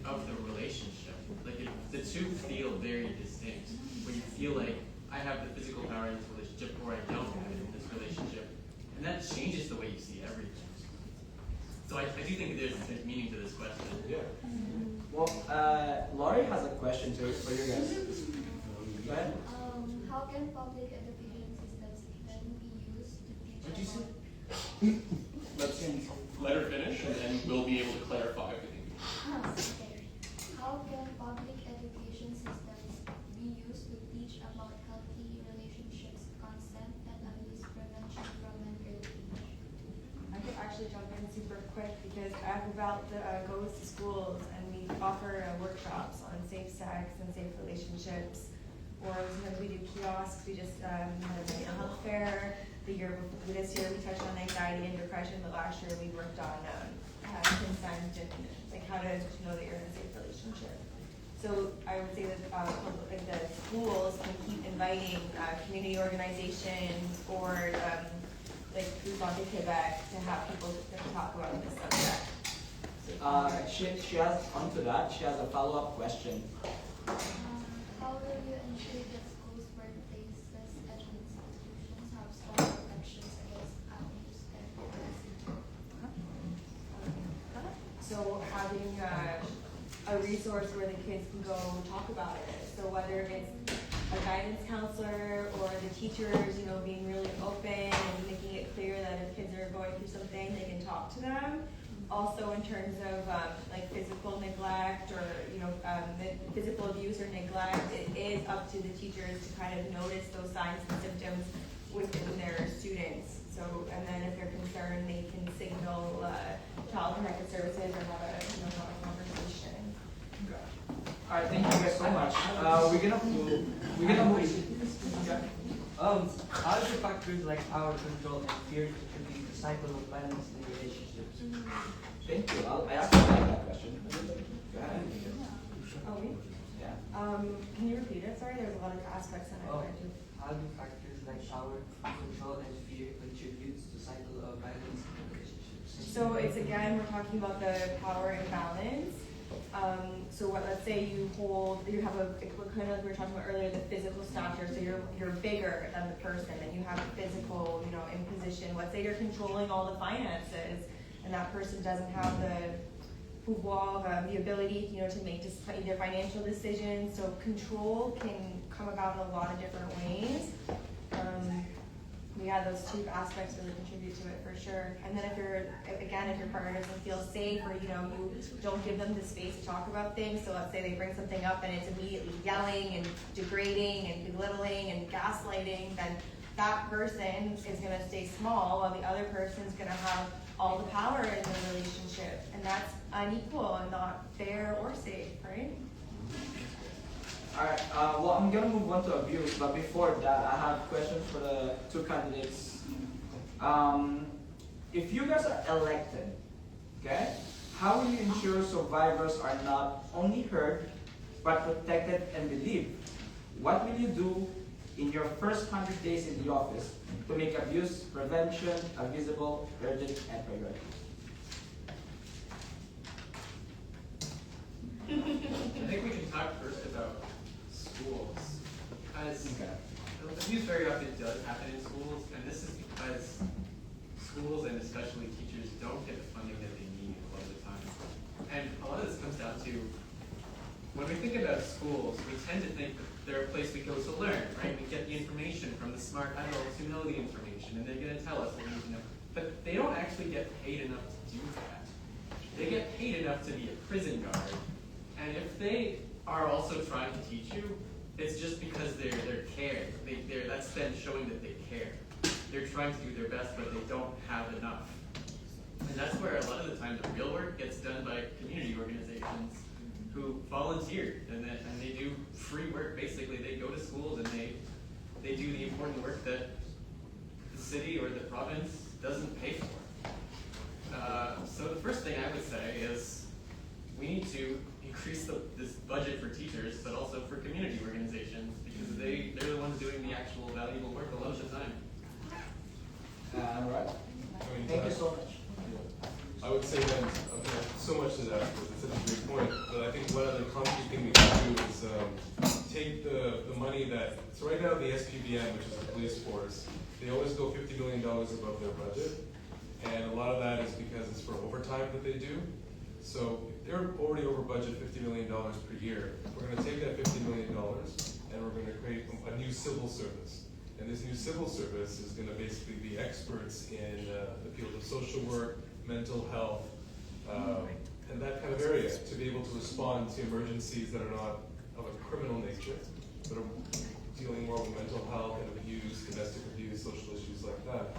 of the relationship. Like the two feel very distinct. When you feel like I have the physical power in this relationship or I don't have it in this relationship. And that changes the way you see everything. So I do think there's meaning to this question. Yeah. Well, Laurie has a question for you guys. Go ahead. How can public education systems then be used to teach What'd you say? about Let's let her finish, and then we'll be able to clarify everything. How can public education systems be used to teach about healthy relationships, consent, and abuse prevention from an early age? I could actually jump in super quick because About goes to schools and we offer workshops on safe sex and safe relationships. Or sometimes we do kiosks. We just had a mental health fair. This year we touched on anxiety and depression, but last year we worked on consent and like how to know that you're in a safe relationship. So I would say that like the schools can keep inviting community organizations or like Group on Quebec to have people to talk about this subject. She has onto that. She has a follow-up question. How will you ensure that schools, workplaces, and institutions have strong protections against abuse and harassment? So having a resource where the kids can go talk about it. So whether it's a guidance counselor or the teachers, being really open and making it clear that if kids are going through something, they can talk to them. Also in terms of like physical neglect or physical abuse or neglect, it is up to the teachers to kind of notice those signs and symptoms within their students. So, and then if they're concerned, they can signal child protective services or have a conversation. All right, thank you guys so much. We're gonna move. How do factors like power, control, and fear contribute to the cycle of violence in relationships? Thank you. I asked that question. Go ahead. Oh, wait. Yeah. Can you repeat it? Sorry, there's a lot of aspects that I wanted to. How do factors like power, control, and fear contribute to the cycle of violence in relationships? So it's again, we're talking about the power imbalance. So let's say you have kind of like we were talking about earlier, the physical stature. So you're bigger than the person, and you have a physical, imposition. Let's say you're controlling all the finances, and that person doesn't have the pouvoir, the ability, to make their financial decisions. So control can come about in a lot of different ways. Those two aspects really contribute to it for sure. And then if your partner doesn't feel safe or you don't give them the space to talk about things, so let's say they bring something up and it's immediately yelling and degrading and belittling and gaslighting, then that person is going to stay small while the other person's going to have all the power in the relationship, and that's unequal and not fair or safe, right? Alright, well, I'm gonna move on to abuse, but before that, I have questions for the two candidates. If you guys are elected, okay, how will you ensure survivors are not only heard, but protected and believed? What will you do in your first 100 days in the office to make abuse prevention a visible, urgent, and priority? I think we can talk first about schools. Because abuse very often does happen in schools, and this is because schools and especially teachers don't get the funding that they need a lot of the time. And a lot of this comes down to, when we think about schools, we tend to think that they're a place we go to learn, right? We get the information from the smart adults who know the information, and they're going to tell us what we need to know. But they don't actually get paid enough to do that. They get paid enough to be a prison guard. And if they are also trying to teach you, it's just because they're cared. That's them showing that they care. They're trying to do their best, but they don't have enough. And that's where a lot of the time the real work gets done by community organizations who volunteer, and they do free work. Basically, they go to schools and they do the important work that the city or the province doesn't pay for. So the first thing I would say is we need to increase this budget for teachers, but also for community organizations, because they're the ones doing the actual valuable work a lot of the time. All right. Thank you so much. I would say that so much to that because it's such a great point. But I think one other concrete thing we can do is take the money that, so right now the SPBN, which is the police force, they always go $50 million above their budget. And a lot of that is because it's for overtime that they do. So if they're already over budget $50 million per year, we're going to take that $50 million and we're going to create a new civil service. And this new civil service is going to basically be experts in the field of social work, mental health, and that kind of area to be able to respond to emergencies that are not of a criminal nature, but are dealing more with mental health and abuse, domestic abuse, social issues like that.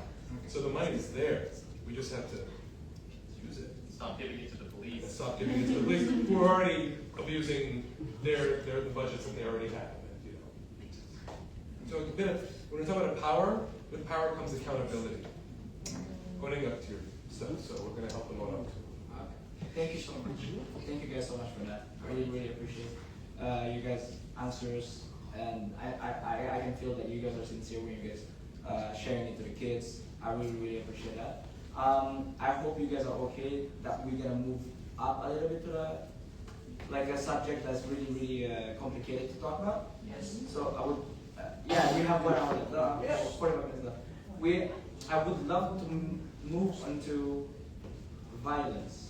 So the money is there. We just have to use it. Stop giving it to the police. And stop giving it to the police who are already abusing the budgets that they already have. And, you know. So when we talk about power, with power comes accountability. Owning up to your stuff. So we're going to help them own up to it. Thank you so much. Thank you guys so much for that. I really appreciate you guys' answers, and I can feel that you guys are sincere when you guys sharing it to the kids. I really appreciate that. I hope you guys are okay that we're gonna move up a little bit to a subject that's really complicated to talk about. Yes. So I would, yeah, you have 1 hour left. Yes. 45 minutes left. I would love to move onto violence.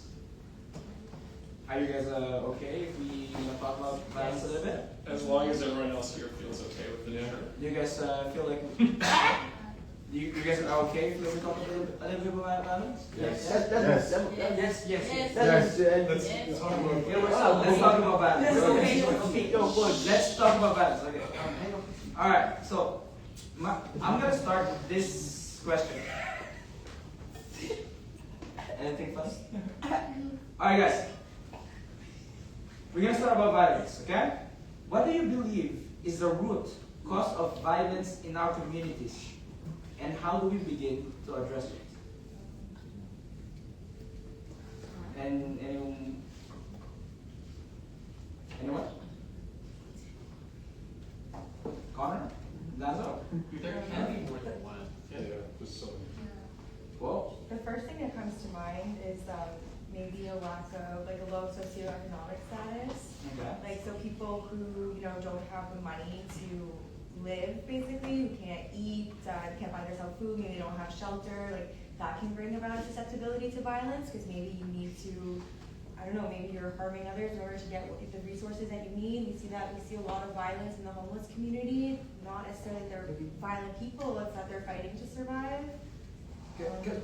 Are you guys okay if we talk about violence a little bit? As long as everyone else here feels okay with it. Sure. Do you guys feel like you guys are okay if we talk a little bit about violence? Yes. Let's talk about Let's talk about violence. Okay. Let's talk about violence. Okay. All right. So I'm gonna start with this question. Anything fun? All right, guys. We're gonna start about violence. Okay? What do you believe is the root cause of violence in our communities, and how do we begin to address it? And anyone? Connor? Lazo? There can be more than one. Yeah, just so. Well, The first thing that comes to mind is maybe a lack of, a low socioeconomic status. okay. So people who, don't have the money to live, basically, who can't eat, can't buy themselves food, maybe they don't have shelter, that can bring about susceptibility to violence, because maybe you need to, maybe you're harming others in order to get the resources that you need. We see a lot of violence in the homeless community, not necessarily that they're violent people, it's that they're fighting to survive. Good.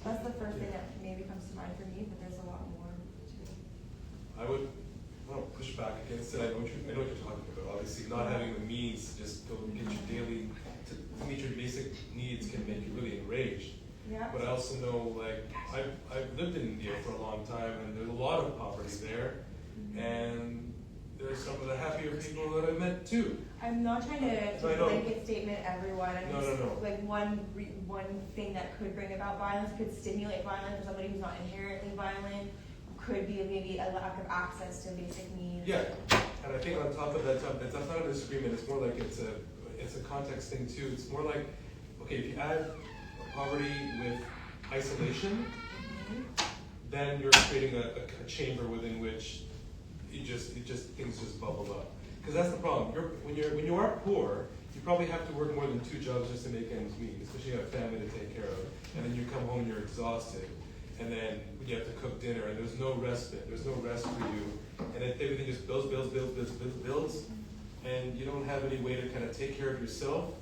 That's the first thing that maybe comes to mind for me, but there's a lot more too. I want to push back against it. I know what you're talking about. Obviously, not having the means to just go get your daily, to meet your basic needs can make you really enraged. Yeah. But I also know, I've lived in India for a long time, and there's a lot of poverty there, and there's some of the happier people that I've met too. I'm not trying to blanket statement everyone. I'm No. one thing that could bring about violence, could stimulate violence for somebody who's not inherently violent, could be maybe a lack of access to basic needs. Yeah, and I think on top of that, that's not a disagreement. It's more like it's a context thing too. It's more like, okay, if you add poverty with isolation, then you're creating a chamber within which things just bubble up. Because that's the problem. When you are poor, you probably have to work more than 2 jobs just to make ends meet, especially if you have a family to take care of. And then you come home and you're exhausted. And then you have to cook dinner, and there's no respite. There's no rest for you. And then everything just builds. And you don't have any way to kind of take care of yourself.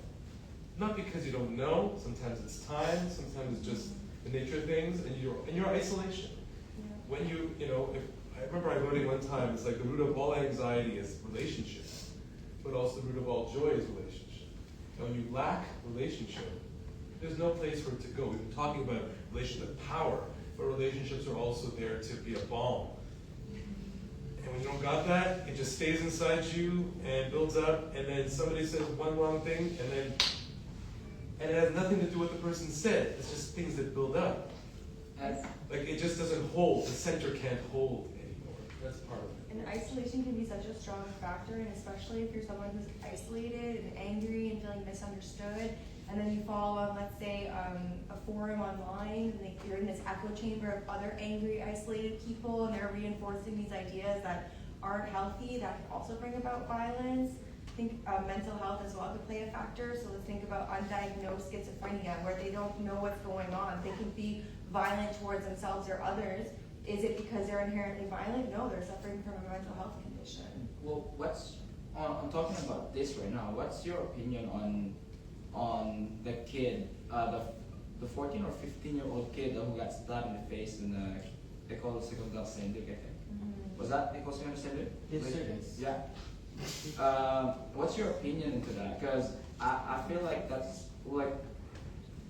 Not because you don't know. Sometimes it's time. Sometimes it's just the nature of things. And you're isolation. Yeah. When I remember I wrote it one time, it's like the root of all anxiety is relationships, but also the root of all joy is relationship. And when you lack relationship, there's no place for it to go. We've been talking about relationship power, but relationships are also there to be a balm. And when you don't got that, it just stays inside you and builds up, and then somebody says one wrong thing, and it has nothing to do with what the person said. It's just things that build up. It just doesn't hold. The center can't hold anymore. That's part of it. And isolation can be such a strong factor, and especially if you're someone who's isolated and angry and feeling misunderstood, and then you fall on, let's say, a forum online, and you're in this echo chamber of other angry, isolated people, and they're reinforcing these ideas that aren't healthy, that can also bring about violence. I think mental health as well could play a factor. So let's think about undiagnosed schizophrenia, where they don't know what's going on. They can be violent towards themselves or others. Is it because they're inherently violent? No, they're suffering from a mental health condition. Well, I'm talking about this right now. What's your opinion on the kid, the 14 or 15-year-old kid who got stabbed in the face in the École Secondaire Saint-Luc, I think? Was that École Secondaire Saint-Luc? Yes, sir. Yes. Yeah. What's your opinion into that? Because I feel like that's like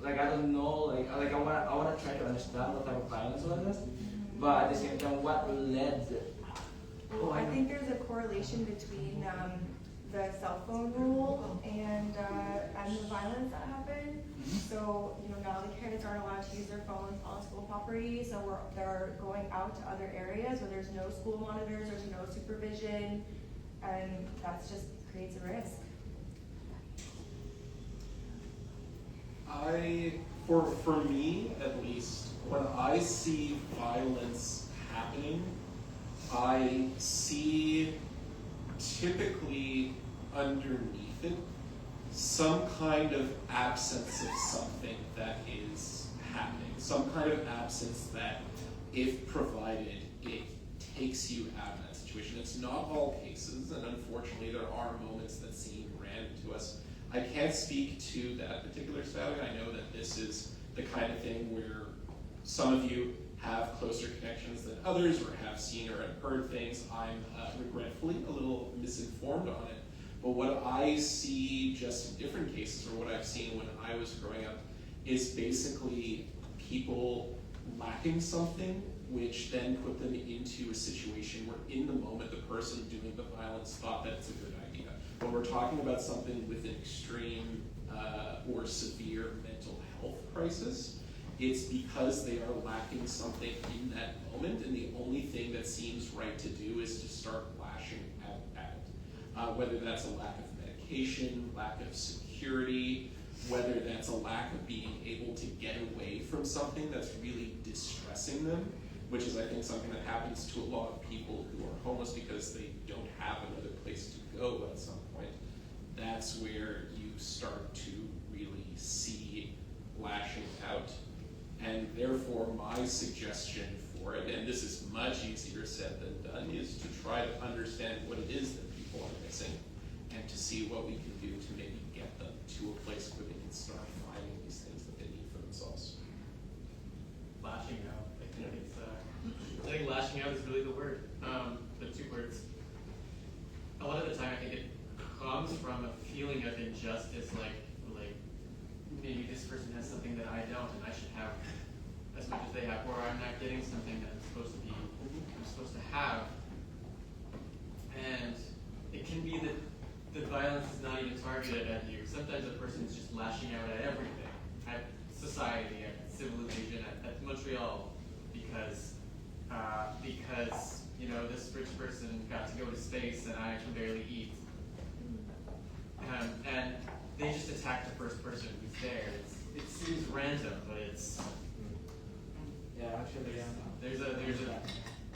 I don't know, like I wanna try to understand what type of violence was this, but at the same time, what led? Well, I think there's a correlation between the cell phone rule and the violence that happened. So, now the kids aren't allowed to use their phones on school property, so they're going out to other areas where there's no school monitors, there's no supervision, and that just creates a risk. For me at least, when I see violence happening, I see typically underneath it some kind of absence of something that is happening, some kind of absence that, if provided, it takes you out of that situation. It's not all cases, and unfortunately there are moments that seem random to us. I can't speak to that particular stallion. I know that this is the kind of thing where some of you have closer connections than others, or have seen or have heard things. I'm regretfully a little misinformed on it. But what I see just in different cases, or what I've seen when I was growing up, is basically people lacking something, which then put them into a situation where in the moment the person doing the violence thought that it's a good idea. When we're talking about something with an extreme or severe mental health crisis, it's because they are lacking something in that moment, and the only thing that seems right to do is to start lashing out at it. Whether that's a lack of medication, lack of security, whether that's a lack of being able to get away from something that's really distressing them, which is, I think, something that happens to a lot of people who are homeless because they don't have another place to go at some point. That's where you start to really see lashing out. And therefore, my suggestion for it, and this is much easier said than done, is to try to understand what it is that people are missing, and to see what we can do to maybe get them to a place where they can start finding these things that they need for themselves. Lashing out. I think lashing out is really the word. The two words. A lot of the time, I think it comes from a feeling of injustice, like maybe this person has something that I don't, and I should have as much as they have, or I'm not getting something that I'm supposed to have. And it can be that the violence is not even targeted at you. Sometimes a person is just lashing out at everything, at society, at civilization, at Montreal, because this rich person got to go to space and I can barely eat. And they just attack the first person who's there. It seems random, but it's there's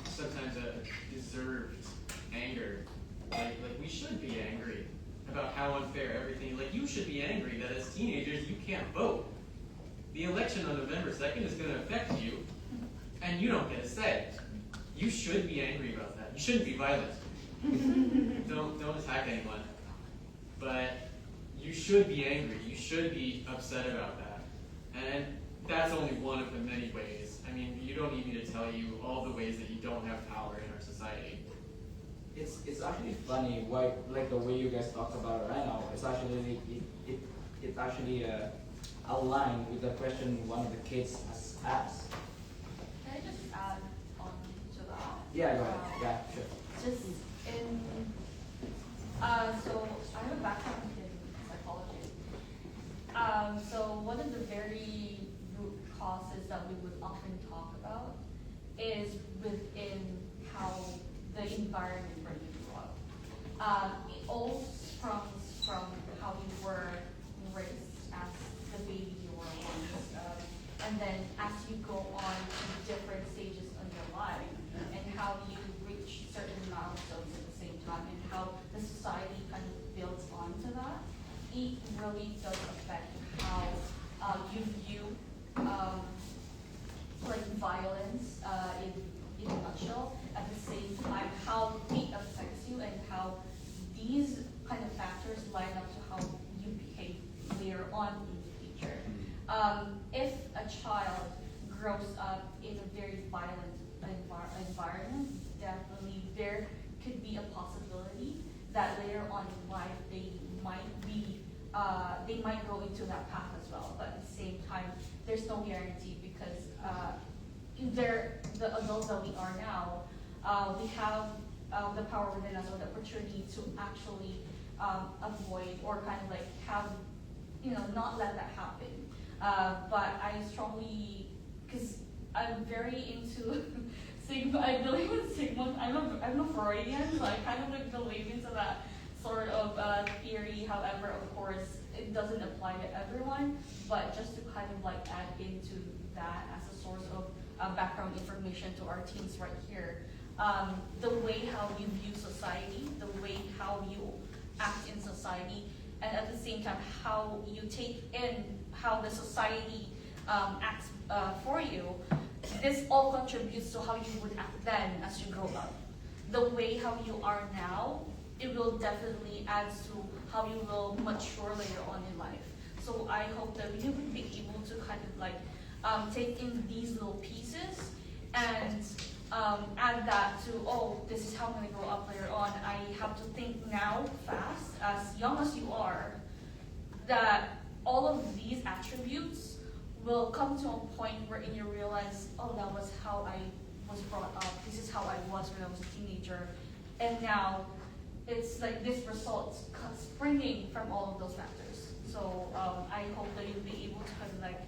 sometimes a deserved anger. Like we should be angry about how unfair everything. Like you should be angry that as teenagers you can't vote. The election on November 2nd is going to affect you, and you don't get a say. You should be angry about that. You shouldn't be violent. Don't attack anyone. But you should be angry. You should be upset about that. And that's only one of the many ways. I mean, you don't need me to tell you all the ways that you don't have power in our society. It's actually funny why, like the way you guys talked about it right now. It's actually it's actually aligned with the question one of the kids has asked. Can I just add on to that? Yeah, go ahead. Yeah, sure. Just in, so I have a background in psychology. So one of the very root causes that we would often talk about is within how the environment where you grew up. It all comes from how you were raised as and then as you go on to different stages of your life, and how you reach certain milestones at the same time, and how the society kind of builds onto that, it really does affect how you view like violence in a nutshell. At the same time, how it affects you and how these kind of factors line up to how you behave later on in the future. If a child grows up in a very violent environment, definitely there could be a possibility that later on in life they might go into that path as well. But at the same time, there's no guarantee because the adults that we are now, we have the power within us or the opportunity to actually avoid or kind of like have, not let that happen. But I strongly, because I'm very into Sigma, I believe in Sigma. I'm a Freudian, so I kind of like believe into that sort of theory. However, of course, it doesn't apply to everyone, but just to kind of like add into that as a source of background information to our teams right here. The way how you view society, the way how you act in society, and at the same time how you take in how the society acts for you, this all contributes to how you would act then as you grow up. The way how you are now, it will definitely add to how you will mature later on in life. So I hope that you will be able to kind of like take in these little pieces and add that to, oh, this is how I'm going to grow up later on. I have to think now fast, as young as you are, that all of these attributes will come to a point wherein you realize, oh, that was how I was brought up. This is how I was when I was a teenager. And now it's like this result springing from all of those factors. So I hope that you'll be able to kind of like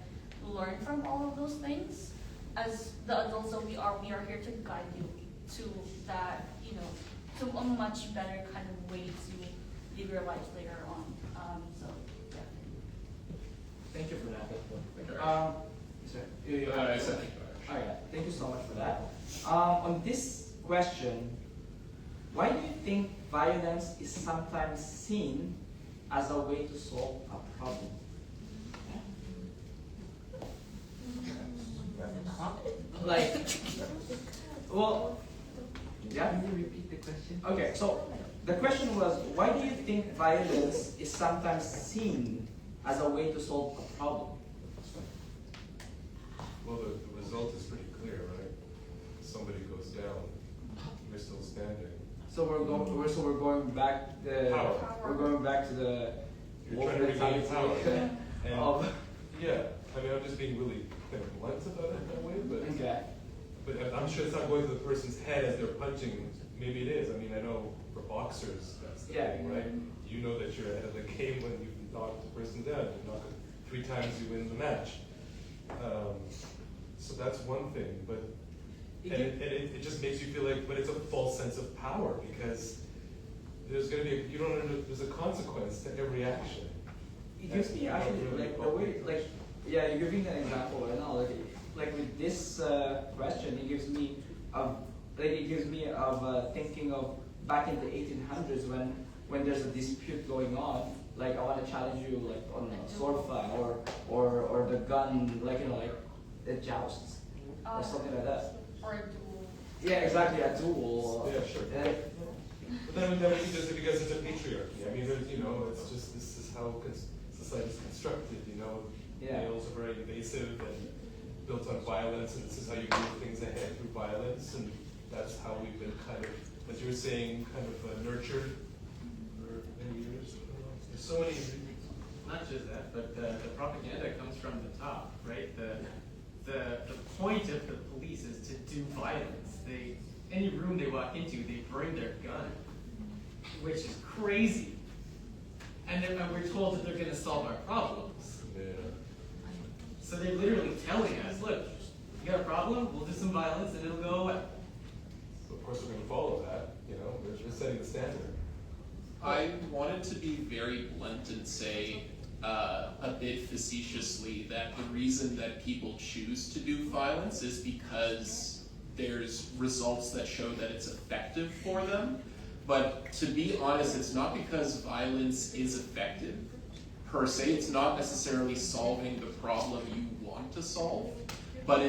learn from all of those things. As the adults that we are here to guide you to that, to a much better kind of way to live your life later on. So, yeah. Thank you for that. Thank you so much for that. On this question, why do you think violence is sometimes seen as a way to solve a problem? Can you repeat the question? Okay, so the question was, why do you think violence is sometimes seen as a way to solve a problem? Well, the result is pretty clear, right? Somebody goes down, you're still standing. So we're going back Power. We're going back to the You're trying to regain power. And of yeah, I mean, I'm just being really kind of blunt about it that way, okay. but I'm sure it's not going to the person's head as they're punching. Maybe it is. I mean, I know for boxers, that's the thing, right? You know that you're ahead of the game when you knock the person down. You knock it 3 times, you win the match. So that's one thing, but it just makes you feel like, but it's a false sense of power because there's going to be there's a consequence to every action. It gives me actually like the way you're giving an example right now. Like with this question, it gives me thinking of back in the 1800s when there's a dispute going on. Like I want to challenge you like on a sword fight or the gun, the jousts or something like that. Or a duel. Yeah, exactly, a duel. Yeah, sure. But then he does it because it's a patriarchy. I mean, it's just this is how society is constructed. Males are very invasive and built on violence, and this is how you move things ahead through violence, and that's how we've been kind of, as you were saying, kind of nurtured for many years. There's so many. Not just that, but the propaganda comes from the top, right? The point of the police is to do violence. Any room they walk into, they bring their gun, which is crazy. And then we're told that they're going to solve our problems. Yeah. So they're literally telling us, look, you got a problem, we'll do some violence and it'll go away. So of course we're going to follow that. We're setting the standard. I wanted to be very blunt and say a bit facetiously that the reason that people choose to do violence is because there's results that show that it's effective for them. But to be honest, it's not because violence is effective per se. It's not necessarily solving the problem you want to solve, but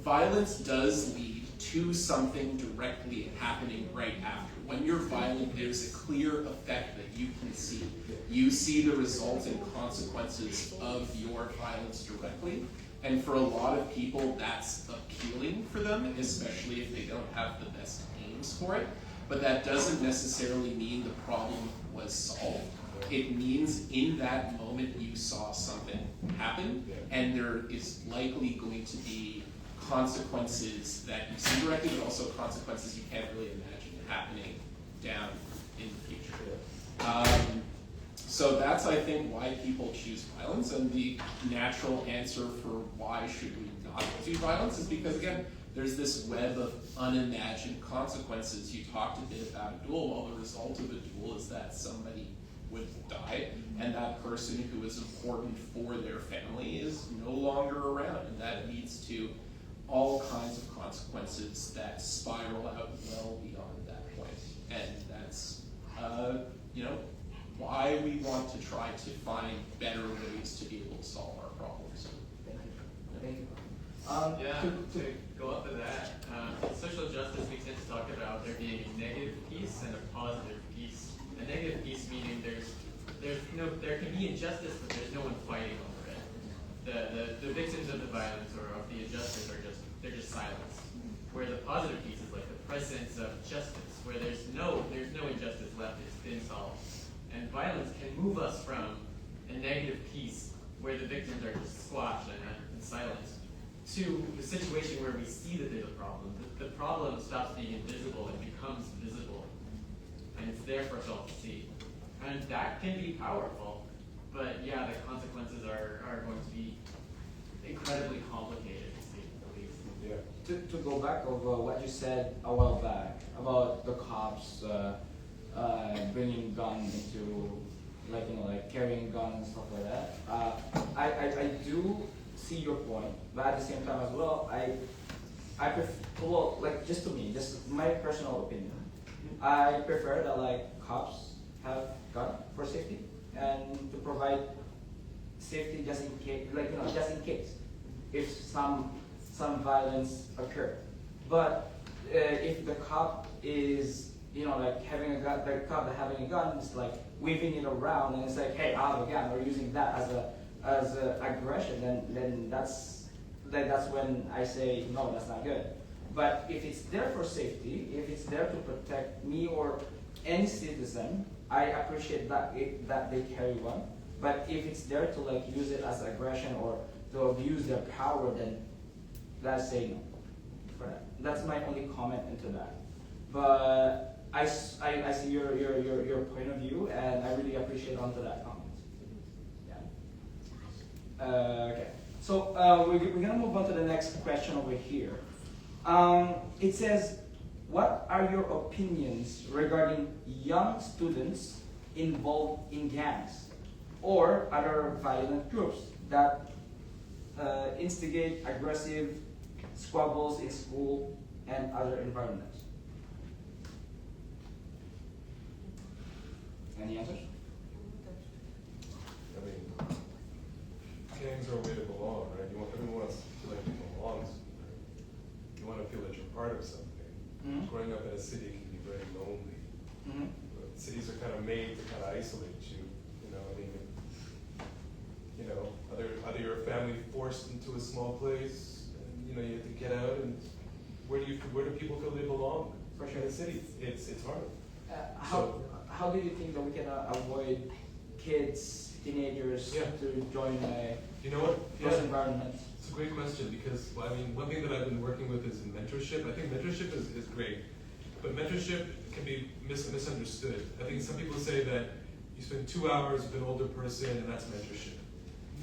violence does lead to something directly happening right after. When you're violent, there's a clear effect that you can see. You see the results and consequences of your violence directly. And for a lot of people, that's appealing for them, especially if they don't have the best aims for it. But that doesn't necessarily mean the problem was solved. It means in that moment you saw something happen, and there is likely going to be consequences that you see directly, but also consequences you can't really imagine happening down in the future. So that's, I think, why people choose violence, and the natural answer for why should we not do violence is because, again, there's this web of unimagined consequences. You talked a bit about a duel. Well, the result of a duel is that somebody would die, and that person who is important for their family is no longer around, and that leads to all kinds of consequences that spiral out well beyond that point. And that's, why we want to try to find better ways to be able to solve our problems. Thank you. To go up to that, social justice, we tend to talk about there being a negative piece and a positive piece. A negative piece meaning there can be injustice, but there's no one fighting over it. The victims of the violence or of the injustice they're just silenced. Where the positive piece is like the presence of justice, where there's no injustice left, it's been solved. And violence can move us from a negative piece where the victims are just squashed and silenced to a situation where we see that there's a problem. The problem stops being invisible and becomes visible. And it's there for us all to see. And that can be powerful, but yeah, the consequences are going to be incredibly complicated to see, at least. Yeah. To go back over what you said a while back about the cops bringing guns into, like carrying guns and stuff like that. I do see your point, but at the same time as well, I prefer, just to me, just my personal opinion, I prefer that cops have gun for safety and to provide safety just in case, just in case if some violence occur. But if the cop is having a gun, the cop having a gun is waving it around and it's like, hey, I have a gun, or using that as a aggression, then that's when I say no, that's not good. But if it's there for safety, if it's there to protect me or any citizen, I appreciate that they carry one. But if it's there to use it as aggression or to abuse their power, then let's say no. For that. That's my only comment into that. But I see your point of view, and I really appreciate onto that comment. Yeah. Okay. So we're gonna move on to the next question over here. It says, what are your opinions regarding young students involved in gangs or other violent groups that instigate aggressive squabbles in school and other environments? Any answers? I mean, gangs are a way to belong, right? Everyone wants to feel like they belong to something. Right? You want to feel that you're part of something. Mm-hmm. Growing up in a city can be very lonely. Mm-hmm. Cities are kind of made to kind of isolate you. Either you're a family forced into a small place, and you have to get out. And where do people feel they belong? For sure. In the city, it's hard. How do you think that we can avoid kids, teenagers to join those environments? It's a great question because one thing that I've been working with is mentorship. I think mentorship is great, but mentorship can be misunderstood. I think some people say that you spend 2 hours with an older person and that's mentorship.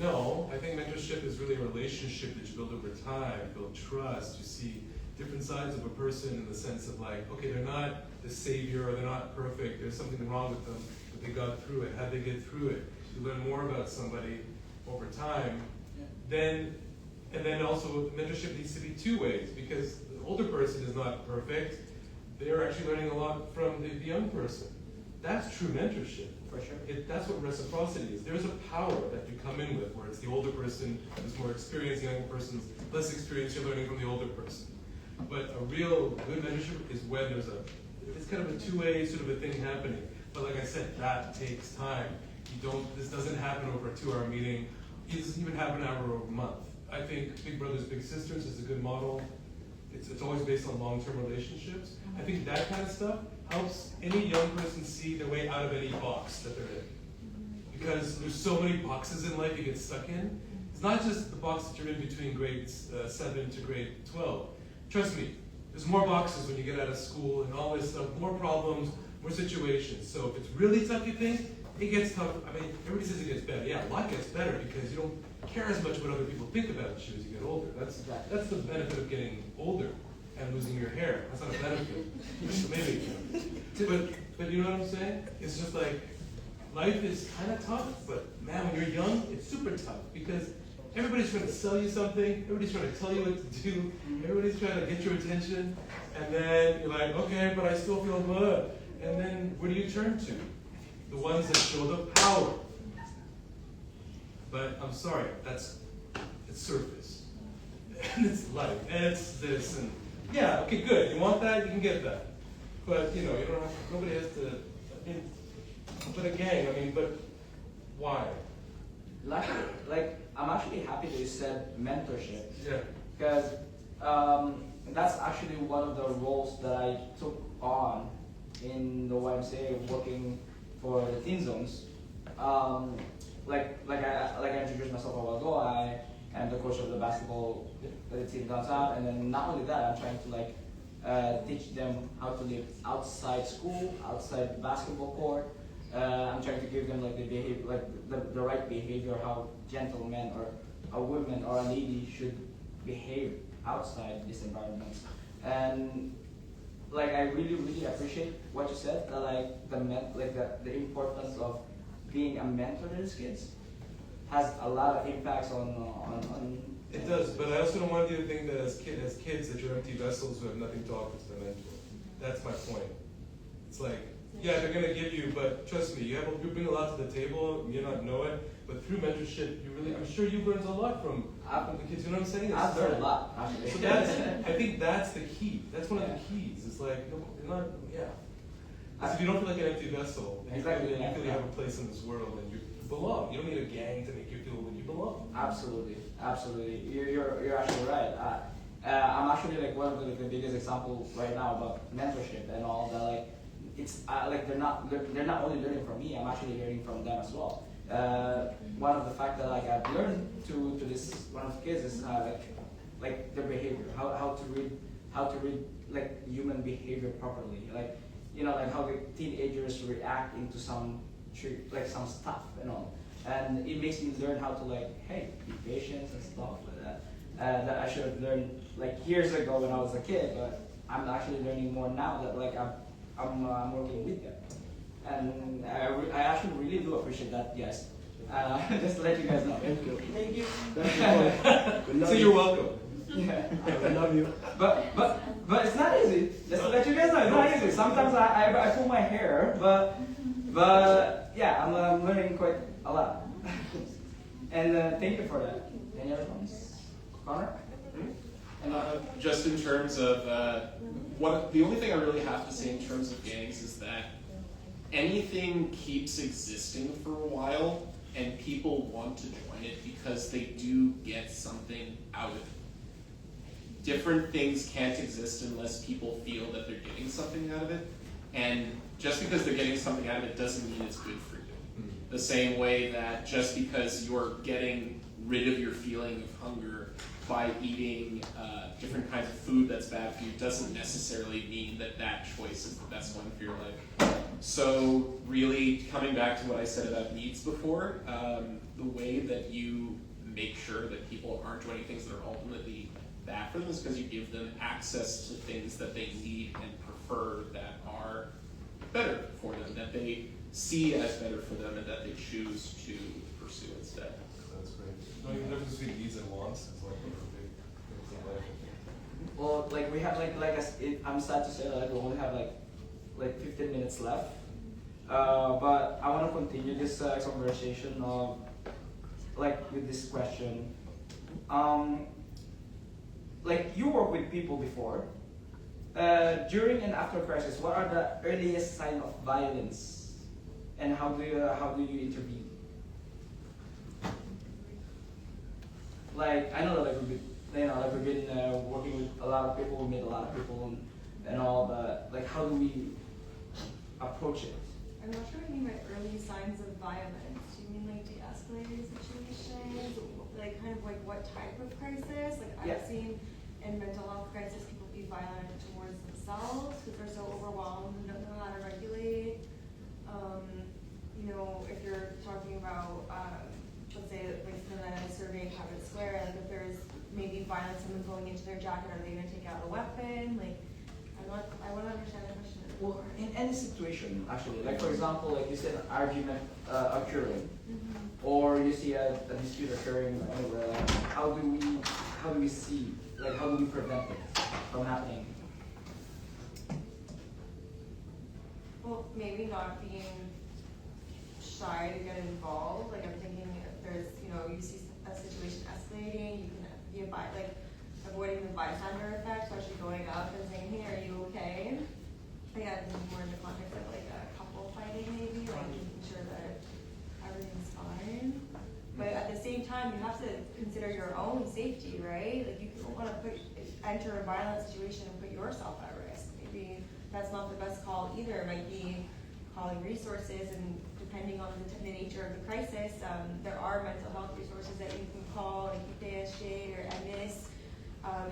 No, I think mentorship is really a relationship that you build over time, build trust. You see different sides of a person in the sense of okay, they're not the savior or they're not perfect. There's something wrong with them, but they got through it. How did they get through it? You learn more about somebody over time. And then also mentorship needs to be two ways, because the older person is not perfect. They're actually learning a lot from the young person. That's true mentorship. For sure. That's what reciprocity is. There's a power that you come in with, where it's the older person who's more experienced, the younger person's less experienced, you're learning from the older person. But a real good mentorship is when it's kind of a two-way sort of a thing happening. But like I said, that takes time. This doesn't happen over a 2-hour meeting. It doesn't even happen over a month. I think Big Brothers Big Sisters is a good model. It's always based on long-term relationships. I think that kind of stuff helps any young person see their way out of any box that they're in. Because there's so many boxes in life you get stuck in. It's not just the box that you're in between grades 7 to grade 12. Trust me, there's more boxes when you get out of school and all this stuff, more problems, more situations. So if it's really tough, you think, it gets tough. I mean, everybody says it gets better. Yeah, a lot gets better because you don't care as much what other people think about you as you get older. That's the benefit of getting older and losing your hair. That's not a benefit. Maybe. But you know what I'm saying? It's just like, life is kind of tough, but man, when you're young, it's super tough because everybody's trying to sell you something, everybody's trying to tell you what to do, everybody's trying to get your attention, and then you're like, okay, but I still feel good. And then where do you turn to? The ones that show the power. But I'm sorry, it's surface. And it's life, and it's this, and yeah, okay, good. You want that, you can get that. But you know, you don't have, nobody has to, I mean, but a gang, I mean, but why? Like, I'm actually happy that you said mentorship. Yeah. Because that's actually one of the roles that I took on in the YMCA working for the teen zones. Like I introduced myself a while ago, I am the coach of the basketball team downtown, and then not only that, I'm trying to teach them how to live outside school, outside the basketball court. I'm trying to give them like the behavior, like the right behavior, how gentlemen or a woman or a lady should behave outside these environments. And like I really appreciate what you said, that the importance of being a mentor to these kids has a lot of impacts on It does, but I also don't want you to think that as kids that you're empty vessels who have nothing to offer to the mentor. That's my point. It's like, yeah, they're gonna give you, but trust me, you bring a lot to the table, you may not know it, but through mentorship, I'm sure you've learned a lot from the kids, you know what I'm saying? I've learned a lot, actually. So I think that's the key. That's one of the keys. It's like, you're not, yeah. Because if you don't feel like an empty vessel, then Exactly, you feel you have a place in this world and you belong. You don't need a gang to make you feel that you belong. Absolutely. You're actually right. I'm actually like one of the biggest examples right now about mentorship and all that. Like, it's like they're not only learning from me. I'm actually learning from them as well. One of the fact that like I've learned to this one of the kids is like their behavior, how to read like human behavior properly. Like, you know, like how the teenagers react into some stuff and all. And it makes me learn how to like, hey, be patient and stuff like that. That I should have learned like years ago when I was a kid, but I'm actually learning more now that like I'm working with them. And I actually really do appreciate that, yes. Just to let you guys know. Thank you. So you're welcome. Yeah. I love you. But it's not easy. Just to let you guys know, it's not easy. Sometimes I pull my hair, but yeah, I'm learning quite a lot. And thank you for that. Any other ones? Connor? Just in terms of the only thing I really have to say in terms of gangs is that anything keeps existing for a while and people want to join it because they do get something out of it. Different things can't exist unless people feel that they're getting something out of it, and just because they're getting something out of it doesn't mean it's good for you. The same way that just because you're getting rid of your feeling of hunger by eating different kinds of food that's bad for you doesn't necessarily mean that that choice is the best one for your life. So really, coming back to what I said about needs before, the way that you make sure that people aren't joining things that are ultimately bad for them is because you give them access to things that they need and heard that are better for them, that they see as better for them, and that they choose to pursue instead. That's great. No, the difference between needs and wants is like one of the big things in life, I think. Well, like we have I'm sad to say that we only have like 15 minutes left. But I want to continue this conversation of like with this question. Like you work with people before. During and after crisis, what are the earliest signs of violence, and how do you intervene? Like I know that we've been working with a lot of people, we meet a lot of people and all, but like how do we approach it? I'm not sure what you mean by early signs of violence. Do you mean like de-escalating situations? Like kind of like what type of crisis? Like I've seen in mental health crisis people be violent towards themselves because they're so overwhelmed and don't know how to regulate. You know, if you're talking about let's say like from a survey in Cabot Square, like if there's maybe violence, someone going into their jacket, are they gonna take out a weapon? Like I want to understand the question. Well, in any situation, actually, like for example, like you said, an argument occurring, or you see a dispute occurring anywhere. Like, how do we see, like how do we prevent it from happening? Well, maybe not being shy to get involved. Like I'm thinking, if there's you see a situation escalating, you can be avoiding the bystander effect, so actually going up and saying, hey, are you okay? Yeah, more in the context of like a couple fighting maybe, like making sure that everything's fine. But at the same time, you have to consider your own safety, right? Like you don't want to enter a violent situation and put yourself at risk. Maybe that's not the best call either. It might be calling resources, and depending on the nature of the crisis, there are mental health resources that you can call, like UPSJ or MS.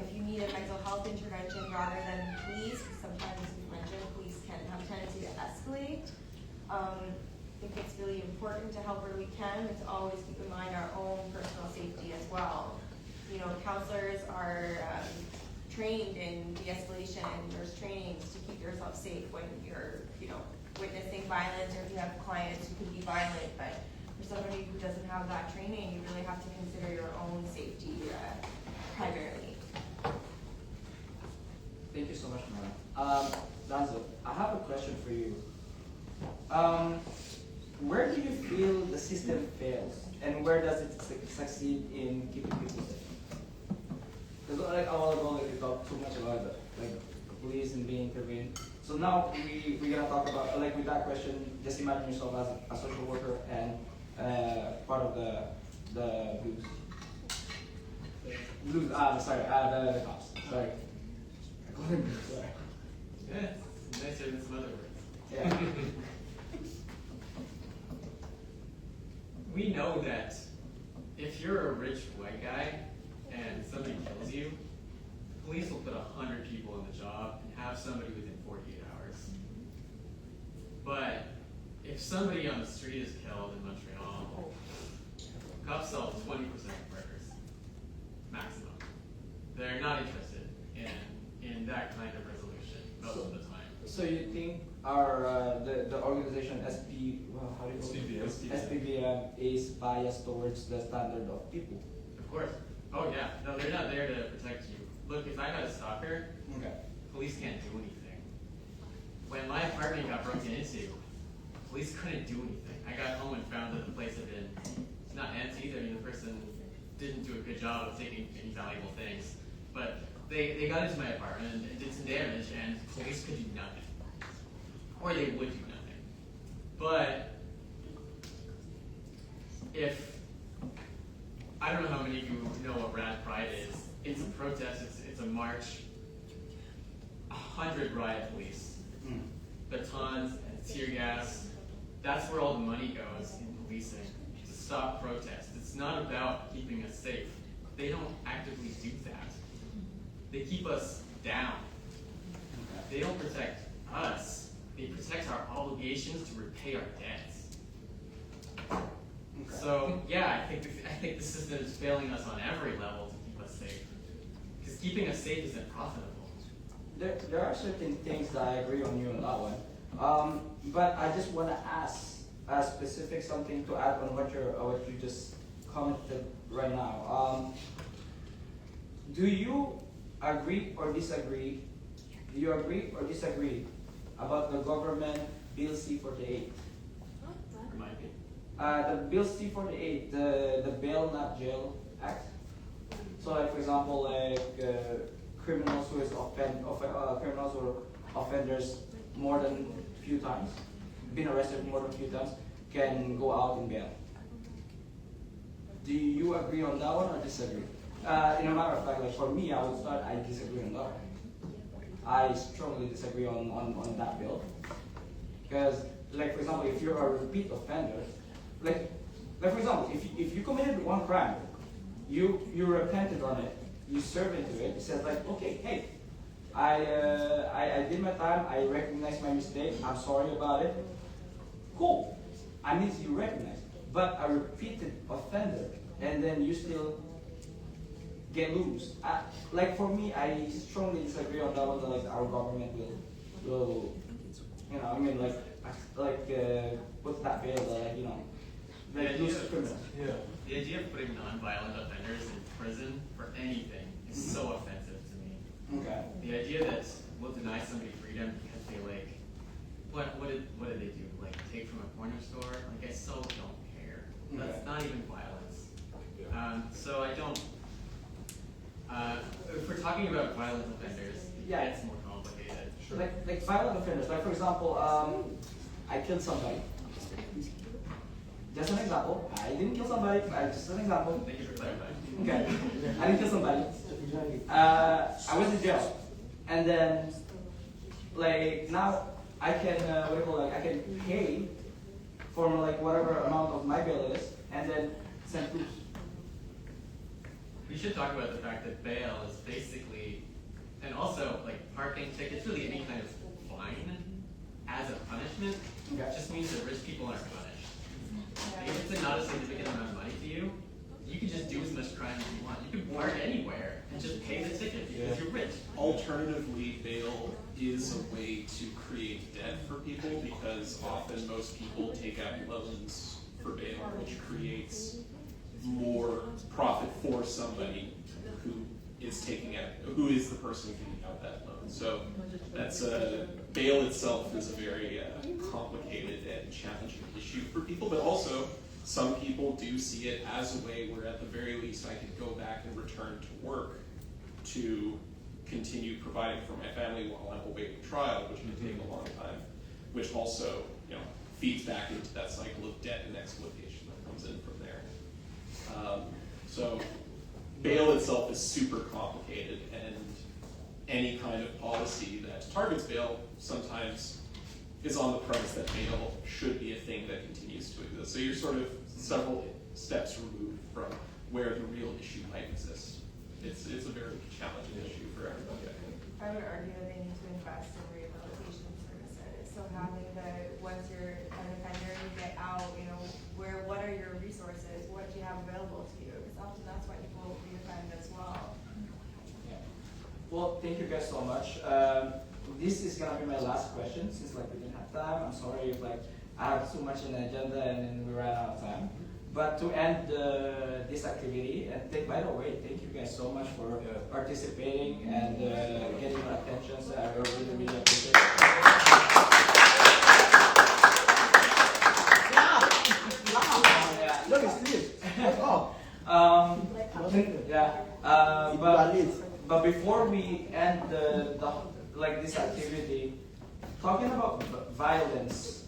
If you need a mental health intervention rather than police, because sometimes you mentioned police can have a tendency to escalate. I think it's really important to help where we can, and to always keep in mind our own personal safety as well. You know, counselors are trained in de-escalation, and there's trainings to keep yourself safe when you're, witnessing violence, or if you have clients who can be violent. But for somebody who doesn't have that training, you really have to consider your own safety primarily. Thank you so much, Mara. Danzo, I have a question for you. Where do you feel the system fails, and where does it succeed in keeping people safe? Because like a while ago, we talked too much about the police and being intervened. So now we're gonna talk about, like with that question, just imagine yourself as a social worker and part of the blues. The cops. Sorry. Yeah, it's nicer than some other words. Yeah. We know that if you're a rich white guy and somebody kills you, police will put 100 people in the job and have somebody within 48 hours. But if somebody on the street is killed in Montreal, cops solve 20% of murders, maximum. They're not interested in that kind of resolution most of the time. So you think our the organization SPBM is biased towards the standard of people? Of course. Oh yeah. No, they're not there to protect you. Look, if I had a stalker, police can't do anything. When my apartment got broken into, police couldn't do anything. I got home and found that the place had been not empty. I mean, the person didn't do a good job of taking any valuable things. But they got into my apartment and did some damage, and police could do nothing. Or they would do nothing. But I don't know how many of you know what Rad Pride is. It's a protest, it's a march. 100 riot police. Batons and tear gas. That's where all the money goes in policing, to stop protests. It's not about keeping us safe. They don't actively do that. They keep us down. They don't protect us. They protect our obligations to repay our debts. So yeah, I think the system is failing us on every level to keep us safe. Because keeping us safe isn't profitable. there are certain things that I agree on you on that one. But I just want to ask a specific something to add on what you just commented right now. Do you agree or disagree? Do you agree or disagree about the government Bill C-48? Remind me. The Bill C-48, the Bail Not Jail Act. So, like for example, criminals who criminals or offenders more than a few times, been arrested more than a few times, can go out in bail. Do you agree on that one or disagree? In a matter of fact, like for me, I would start. I disagree on that one. I strongly disagree on that bill because, like for example, if you're a repeat offender, like for example, if you committed one crime, you repented on it, you served into it. It says like, okay, hey, I did my time. I recognize my mistake. I'm sorry about it. Cool. I mean, you recognize. But a repeated offender, and then you still get loose. Like for me, I strongly disagree on that one. That like our government will, you know, I mean, put that bill that like, you know, like loose criminals. Yeah. The idea of putting non-violent offenders in prison for anything is so offensive to me. Okay. The idea that we'll deny somebody freedom because they like, what did they do? Like take from a corner store? Like I so don't care. That's Okay. not even violence. So I don't. If we're talking about violent offenders, Yeah. it's more complicated. Like violent offenders. Like for example, I killed somebody. Just an example. I didn't kill somebody. Just an example. Thank you for clarifying. Okay. I didn't kill somebody. I was in jail, and then like now I can I can pay for like whatever amount of my bill is, and then send proof. We should talk about the fact that bail is basically, and also like parking tickets, really any kind of fine as a punishment, Okay. just means that rich people aren't punished. If it's not a significant amount of money to you, you can just do as much crime as you want. You can park anywhere and just pay the ticket because you're rich. Alternatively, bail is a way to create debt for people because often most people take out loans for bail, which creates more profit for somebody who is the person taking out that loan. So that's bail itself is a very complicated and challenging issue for people, but also some people do see it as a way where at the very least I could go back and return to work to continue providing for my family while I'm awaiting trial, which can take a long time, which also, you know, feeds back into that cycle of debt and exploitation that comes in from there. So bail itself is super complicated, and any kind of policy that targets bail sometimes is on the premise that bail should be a thing that continues to exist. So you're sort of several steps removed from where the real issue might exist. It's a very challenging issue for everybody, I think. I would argue that they need to invest in rehabilitation services. So having once you're an offender, you get out, you know, what are your resources? What do you have available to you? Because often that's why people re-offend as well. Yeah. Well, thank you guys so much. This is gonna be my last question since like we didn't have time. I'm sorry if like I have too much in the agenda and then we ran out of time. But to end this activity, and by the way, thank you guys so much for participating and getting our attention. So I really, really appreciate it. Look, it's good. Oh. But before we end this activity, talking about violence,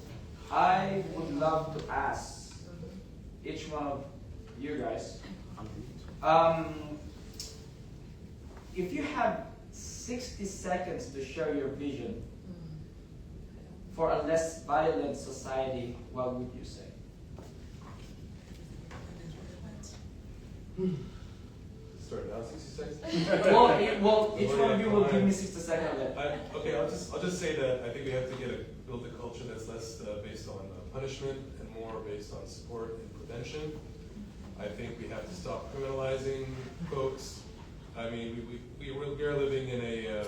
I would love to ask each one of you guys, if you have 60 seconds to share your vision for a less violent society, what would you say? Start now, 60 seconds? well, each one of you will give me 60 seconds of it. Okay, I'll just say that I think we have to build a culture that's less based on punishment and more based on support and prevention. I think we have to stop criminalizing folks. I mean, we are living in a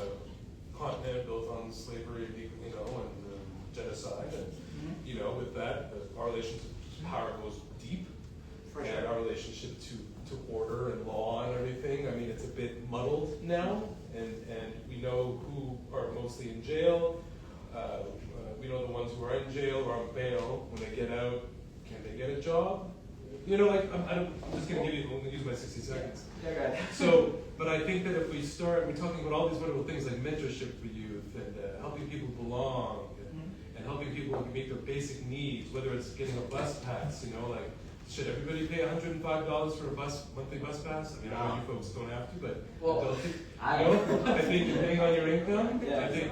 continent built on slavery, you know, and genocide, and you know, with that, our relationship to power goes deep, and our relationship to order and law and everything. I mean, it's a bit muddled now, and we know who are mostly in jail. We know the ones who are in jail or on bail. When they get out, can they get a job? You know, like I'm just gonna use my 60 seconds. Yeah, guys. So, but I think that if we're talking about all these wonderful things like mentorship for youth and helping people belong and helping people meet their basic needs, whether it's getting a bus pass, you know, like should everybody pay $105 for a monthly bus pass? I mean, I know you folks don't have to, but I think depending on your income, I think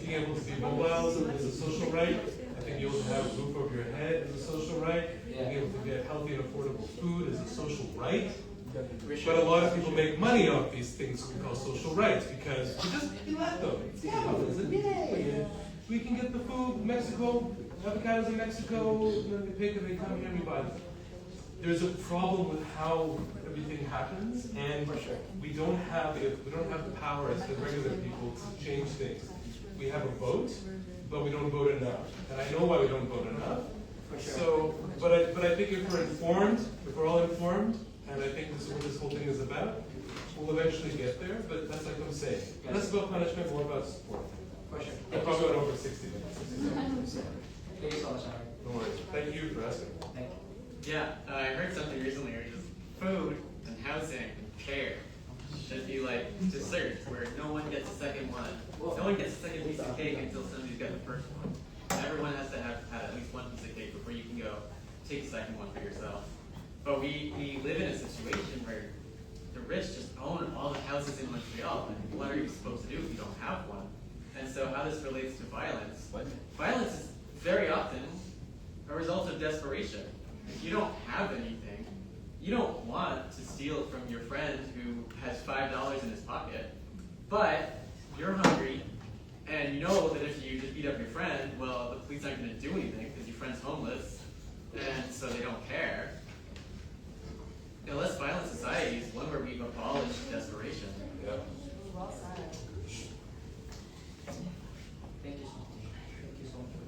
being able to be mobile is a social right. I think being able to have a roof over your head is a social right. Being able to get healthy and affordable food is a social right. But a lot of people make money off these things we call social rights because we let them. It's capitalism, yay! We can get the food in Mexico, avocados in Mexico, you know, they pick and they come here and we buy them. There's a problem with how everything happens, and we don't have the power as the regular people to change things. We have a vote, but we don't vote enough, and I know why we don't vote enough. So, but I think if we're all informed, and I think this is what this whole thing is about, we'll eventually get there. But that's like I'm saying, less about punishment, more about support. I probably went over 60 minutes. Thank you so much, No worries. Thank you for asking. Thank you. Yeah, I heard something recently where just food and housing and care should be like desserts where no one gets a second one. No one gets a second piece of cake until somebody's got the first one. And everyone has to have had at least one piece of cake before you can go take a second one for yourself. But we live in a situation where the rich just own all the houses in Montreal. And what are you supposed to do if you don't have one? And so how this relates to violence. Violence is very often a result of desperation. If you don't have anything, you don't want to steal from your friend who has $5 in his pocket, but you're hungry, and you know that if you just beat up your friend, well, the police aren't going to do anything because your friend's homeless, and so they don't care. A less violent society is one where we've abolished desperation. Yeah. Well said. Thank you so much for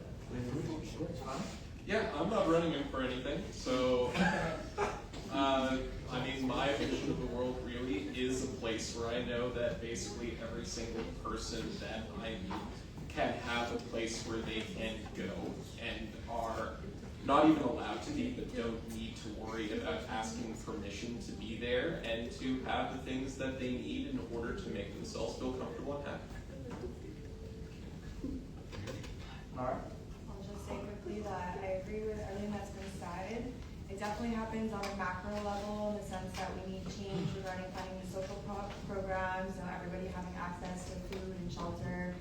that. Yeah, I'm not running in for anything, so I mean, my vision of the world really is a place where I know that basically every single person that I meet can have a place where they can go and are not even allowed to be, but don't need to worry about asking permission to be there and to have the things that they need in order to make themselves feel comfortable and happy. Nara? I'll just say quickly that I agree with everything that's been said. It definitely happens on a macro level in the sense that we need change regarding funding the social programs, everybody having access to food and shelter.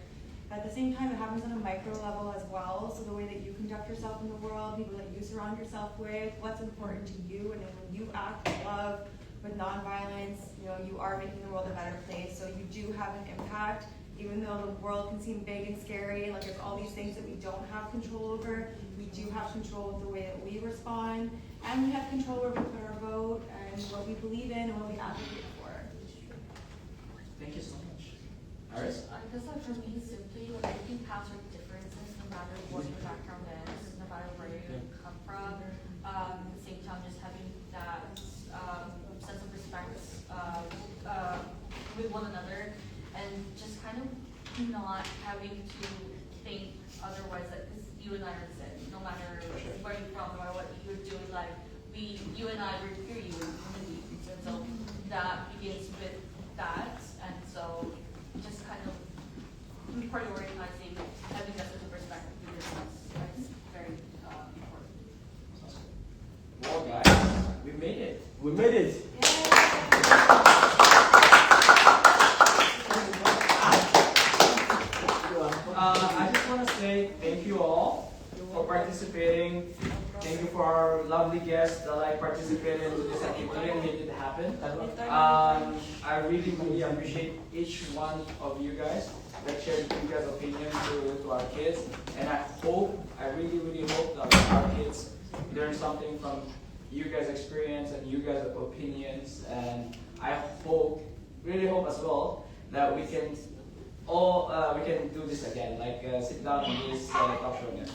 At the same time, it happens on a micro level as well. So the way that you conduct yourself in the world, people that you surround yourself with, what's important to you, and then when you act with love, with nonviolence, you are making the world a better place. So you do have an impact. Even though the world can seem big and scary, like there's all these things that we don't have control over, we do have control of the way that we respond, and we have control where we put our vote and what we believe in and what we advocate for. Thank you so much. Iris? I guess for me, simply, I think paths are differences no matter what your background is, no matter where you come from. At the same time, just having that sense of respect with one another. And just kind of not having to think otherwise, like, because you and I are the same, no matter where you're from or what you're doing, like, you and I revere you in community. And so that begins with that, and so just kind of prioritizing having that sort of perspective with yourself is very important. Well, guys, we made it. We made it. I just want to say thank you all for participating. Thank you for our lovely guests that participated in this activity and made it happen. I really, really appreciate each one of you guys that shared you guys' opinion to our kids. And I really, really hope that our kids learn something from you guys' experience and you guys' opinions. And I really hope as well that we can we can do this again, like sit down in this talk show again.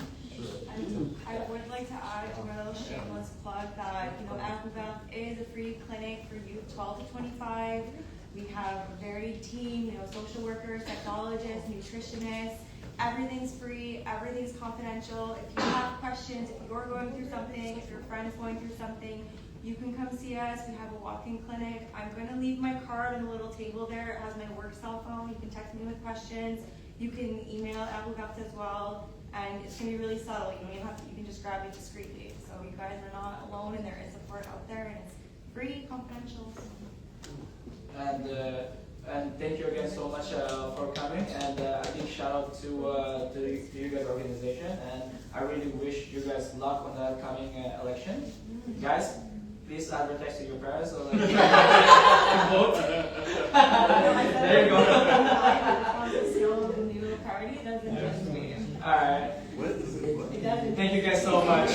I would like to add a little shameless plug that, Applebaum is a free clinic for youth 12 to 25. We have a varied team, social workers, psychologists, nutritionists. Everything's free, everything's confidential. If you have questions, if you're going through something, if your friend is going through something, you can come see us. We have a walk-in clinic. I'm going to leave my card on the little table there. It has my work cell phone. You can text me with questions. You can email Applebaum as well. And it's going to be really subtle. You don't even have to, you can just grab me discreetly. So you guys are not alone, and there is support out there, and it's free, confidential. And thank you again so much for coming, and a big shout out to you guys' organization, and I really wish you guys luck on the coming election. Guys, please advertise to your parents or like vote. There you go. Alright. Thank you guys so much.